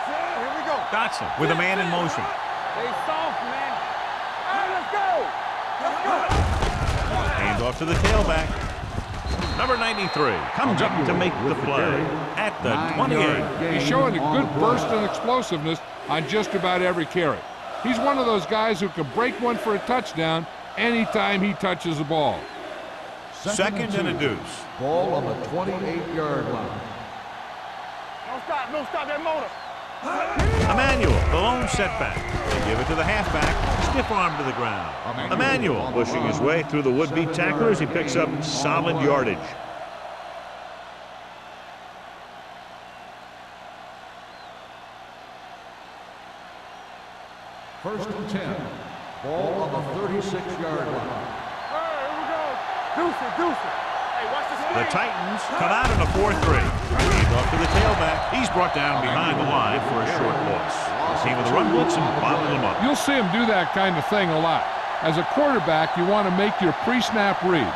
Here we go. Dotson with a man in motion. Stay soft, man. All right, let's go. Hand off to the tailback. Number 93 comes up to make the play at the 28. He's showing a good burst and explosiveness on just about every carry. He's one of those guys who can break one for a touchdown anytime he touches the ball. Second and a deuce. Ball on the 28-yard line. Don't stop that motor. Emmanuel, the lone setback. They give it to the halfback. Stiff arm to the ground. Emmanuel pushing his way through the would-be tackler as he picks up solid yardage. First and 10. Ball on the 36-yard line. All right, here we go. Deuce it. Hey, watch the screen. The Titans come out in a 4-3. Hand off to the tailback. He's brought down behind the line for a short loss. Team with the run blitz and bottled him up. You'll see him do that kind of thing a lot. As a quarterback, you want to make your pre-snap read.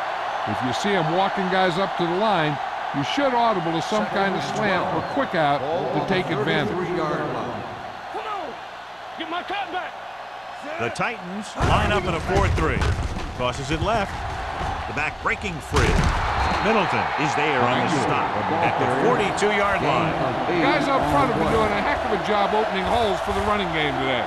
If you see him walking guys up to the line, you should audible to some kind of slant or quick out to take advantage. Come on. Get my cut back. The Titans line up in a 4-3. Tosses it left. The back breaking free. Middleton is there on the stop at the 42-yard line. Guys up front have been doing a heck of a job opening holes for the running game today.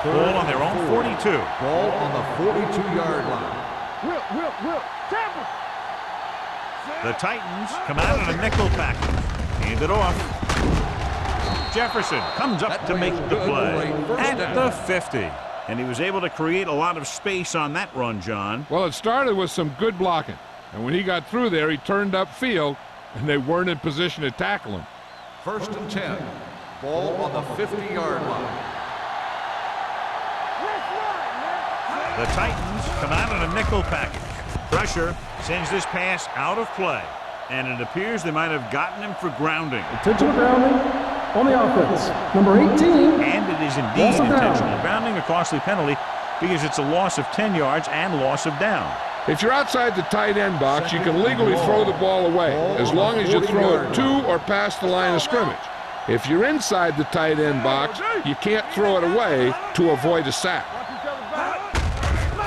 Ball on their own 42. Ball on the 42-yard line. Whip. Tampa. The Titans come out in a nickel package. Hand it off. Jefferson comes up to make the play at the 50. And he was able to create a lot of space on that run, John. Well, it started with some good blocking. And when he got through there, he turned upfield, and they weren't in position to tackle him. First and 10. Ball on the 50-yard line. The Titans come out in a nickel package. Pressure sends this pass out of play. And it appears they might have gotten him for grounding. Intentional grounding on the offense. Number 18. And it is indeed Loss of down. intentional grounding, a costly penalty because it's a loss of 10 yards and loss of down. If you're outside the tight end box, you can legally throw the ball away as long as you throw it to or past the line of scrimmage. If you're inside the tight end box, you can't throw it away to avoid a sack.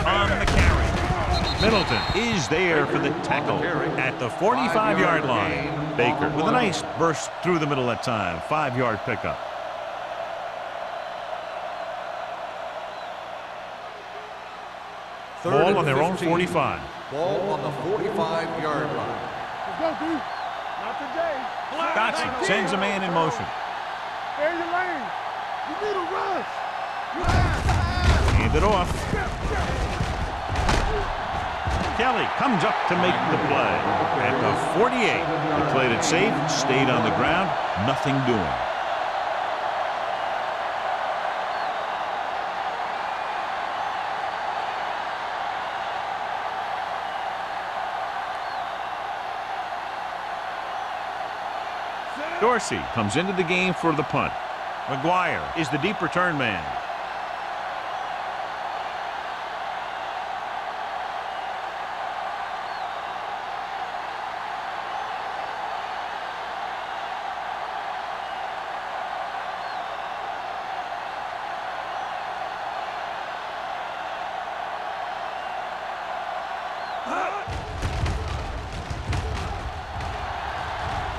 On the carry. Middleton is there for the tackle at the 45-yard line. Baker with a nice burst through the middle that time. 5-yard pickup. Ball on their own 45. Ball on the 45-yard line. Let's go, D. Not today. Dotson sends a man in motion. Stay in your lane. You need a rush. Hand it off. Kelly comes up to make the play. At the 48, he played it safe, stayed on the ground, nothing doing. Dorsey comes into the game for the punt. McGuire is the deep return man.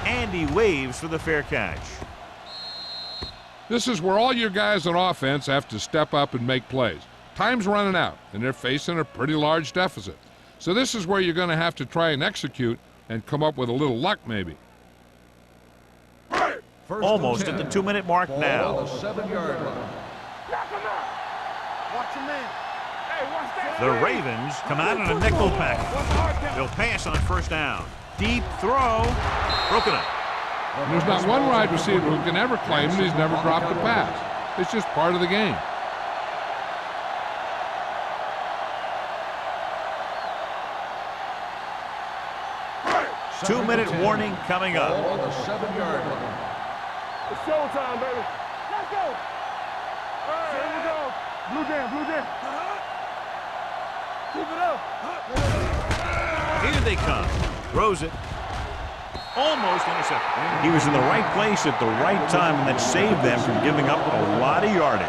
Andy waves for the fair catch. This is where all your guys on offense have to step up and make plays. Time's running out, and they're facing a pretty large deficit. So this is where you're going to have to try and execute and come up with a little luck, maybe. Almost at the 2-minute mark now. On the 7-yard line. Watch your man. Hey, watch that. The Ravens come out in a nickel package. They'll pass on first down. Deep throw. Broken up. And there's not one wide receiver who can ever claim that he's never dropped a pass. It's just part of the game. Two-minute warning coming up. Ball on the 7-yard line. It's showtime, baby. Let's go. All right, here we go. Blue jam, blue jam. Keep it up. Here they come. Throws it. Almost intercepted. He was in the right place at the right time, and that saved them from giving up a lot of yardage.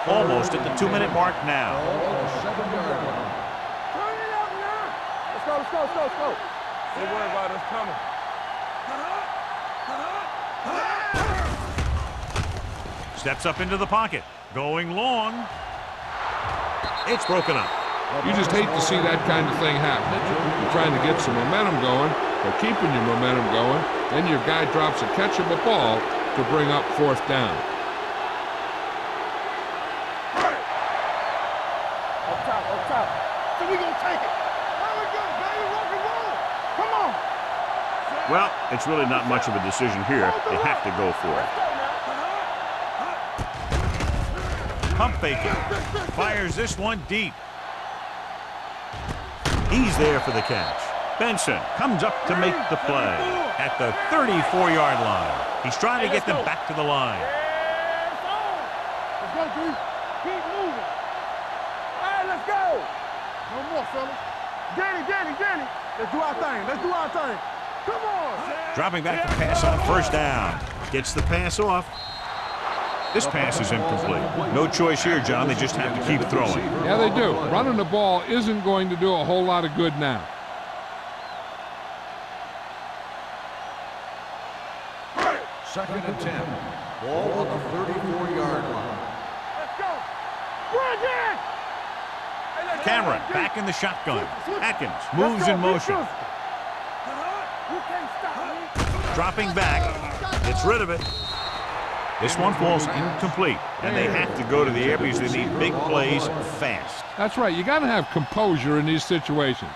Almost at the 2-minute mark now. Ball on the 7-yard line. Turn it up now. Let's go, let's go, let's go, let's go. Don't worry about us coming. Steps up into the pocket. Going long. It's broken up. You just hate to see that kind of thing happen. You're trying to get some momentum going, or keeping your momentum going, then your guy drops a catchable ball to bring up fourth down. Up top. So we gonna take it. There we go, baby. Rock and roll. Come on. Well, it's really not much of a decision here. They have to go for it. Pump faking. Fires this one deep. He's there for the catch. Benson comes up to make the play at the 34-yard line. He's trying to get them back to the line. Let's go, D. Keep moving. All right, let's go. No more, fellas. Danny. Let's do our thing. Come on. Dropping back to pass on first down. Gets the pass off. This pass is incomplete. No choice here, John. They just have to keep throwing. Yeah, they do. Running the ball isn't going to do a whole lot of good now. Second and 10. Ball on the 34-yard line. Let's go. Run, Dan. Hey, let's go. Cameron back in the shotgun. Atkins moves in motion. You can't stop me. Dropping back. Gets rid of it. This one falls incomplete, and they have to go to the air because they need big plays fast. That's right. You got to have composure in these situations.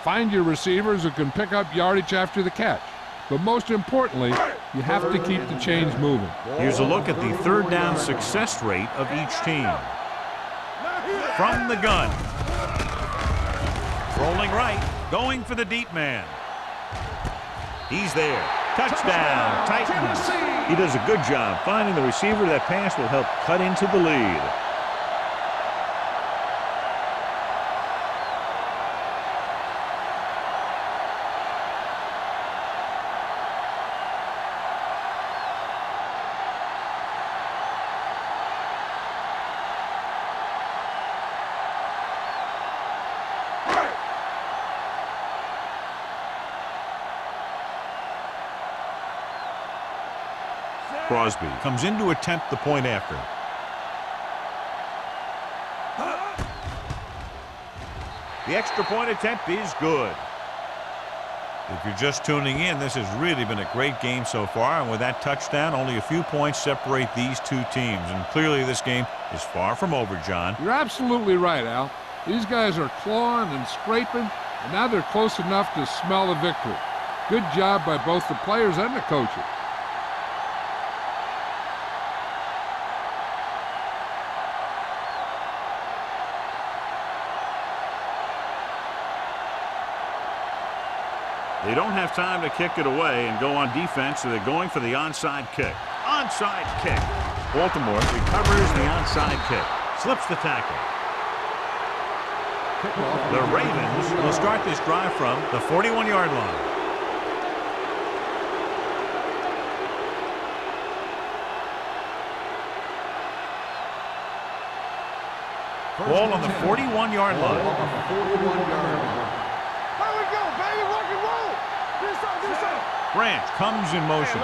Find your receivers who can pick up yardage after the catch. But most importantly, you have to keep the chains moving. Here's a look at the third down success rate of each team. From the gun. Rolling right, going for the deep man. He's there. Touchdown, Titans. He does a good job finding the receiver. That pass will help cut into the lead. Crosby comes in to attempt the point after. The extra point attempt is good. If you're just tuning in, this has really been a great game so far, and with that touchdown, only a few points separate these two teams, and clearly this game is far from over, John. You're absolutely right, Al. These guys are clawing and scraping, and now they're close enough to smell the victory. Good job by both the players and the coaches. They don't have time to kick it away and go on defense, so they're going for the onside kick. Onside kick. Baltimore recovers the onside kick. Slips the tackle. The Ravens will start this drive from the 41-yard line. Ball on the 41-yard line. Branch comes in motion.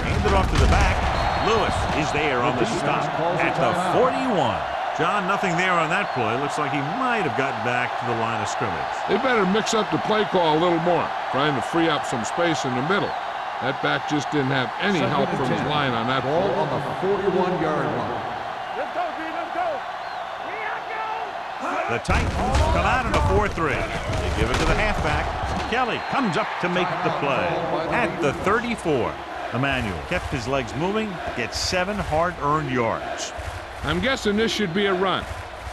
Hand it off to the back. Lewis is there on the stop at the 41. John, nothing there on that play. Looks like he might have gotten back to the line of scrimmage. They better mix up the play call a little more, trying to free up some space in the middle. That back just didn't have any help from his line on that ball on the 41-yard line. Let's go, D. Let's go. The Titans come out in a 4-3. They give it to the halfback. Kelly comes up to make the play at the 34. Emmanuel kept his legs moving, gets 7 hard-earned yards. I'm guessing this should be a run.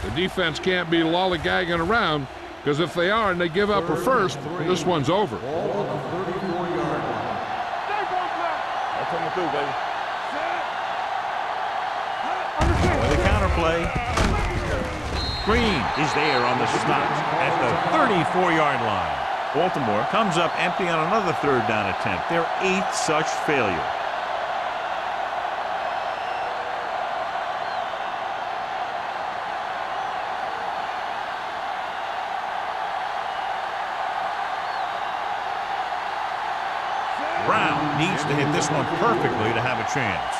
The defense can't be lollygagging around, because if they are and they give up a first, this one's over. Ball on the 34-yard line. That's coming through, baby. With the counterplay, Green is there on the stop at the 34-yard line. Baltimore comes up empty on another third down attempt, their 8th such failure. Brown needs to hit this one perfectly to have a chance.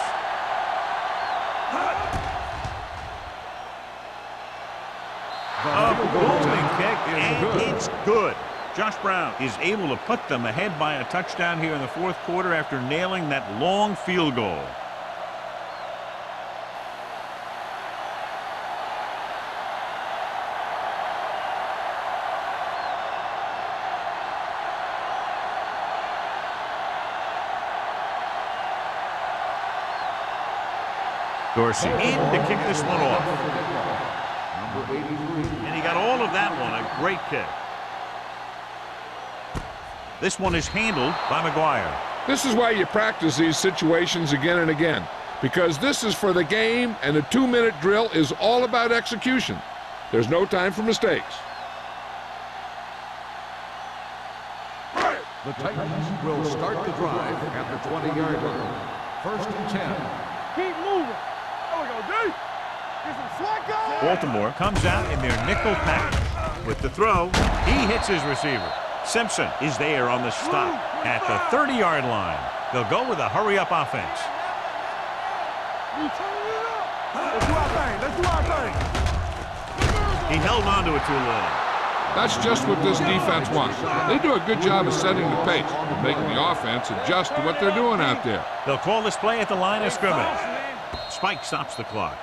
A booming kick, and it's good. Josh Brown is able to put them ahead by a touchdown here in the 4th quarter after nailing that long field goal. Dorsey in to kick this one off. Number 83. And he got all of that one, a great kick. This one is handled by McGuire. This is why you practice these situations again and again, because this is for the game, and the 2-minute drill is all about execution. There's no time for mistakes. The Titans will start the drive at the 20-yard line. 1st and 10. Keep moving. There we go, D. Get some slack going. Baltimore comes out in their nickel package. With the throw, he hits his receiver. Simpson is there on the stop at the 30-yard line. They'll go with a hurry-up offense. Let's do our thing. Let's do our thing. He held on to it too long. That's just what this defense wants. They do a good job of setting the pace, making the offense adjust to what they're doing out there. They'll call this play at the line of scrimmage. Spike stops the clock.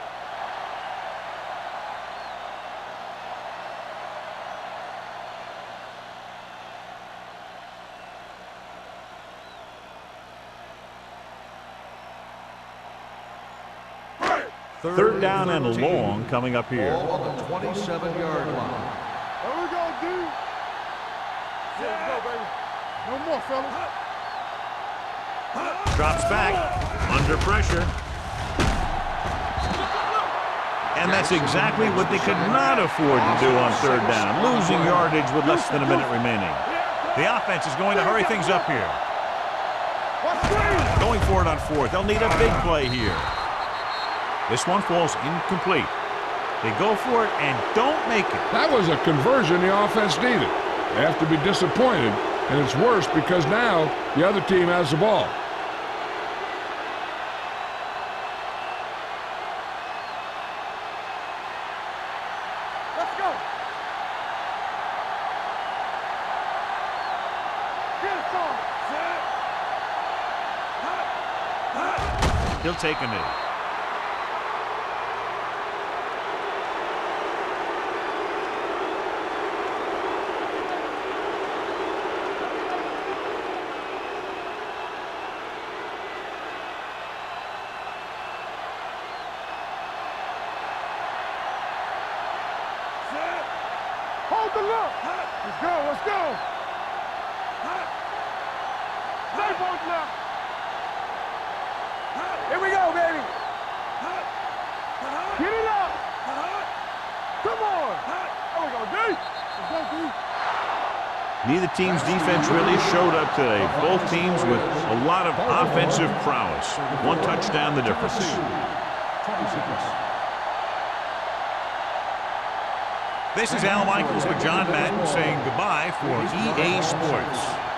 Third down and long coming up here. Ball on the 27-yard line. There we go, D. Let's go, baby. No more, fellas. Drops back, under pressure. And that's exactly what they could not afford to do on third down, losing yardage with less than a minute remaining. The offense is going to hurry things up here. Going for it on fourth. They'll need a big play here. This one falls incomplete. They go for it and don't make it. That was a conversion the offense needed. They have to be disappointed, and it's worse because now the other team has the ball. Let's go. Get it started. He'll take a knee. Hold the look. Let's go, let's go. Stay both left. Here we go, baby. Get it up. Come on. There we go, D. Let's go, D. Neither team's defense really showed up today. Both teams with a lot of offensive prowess. One touchdown, the difference. This is Al Michaels with John Madden saying goodbye for EA Sports.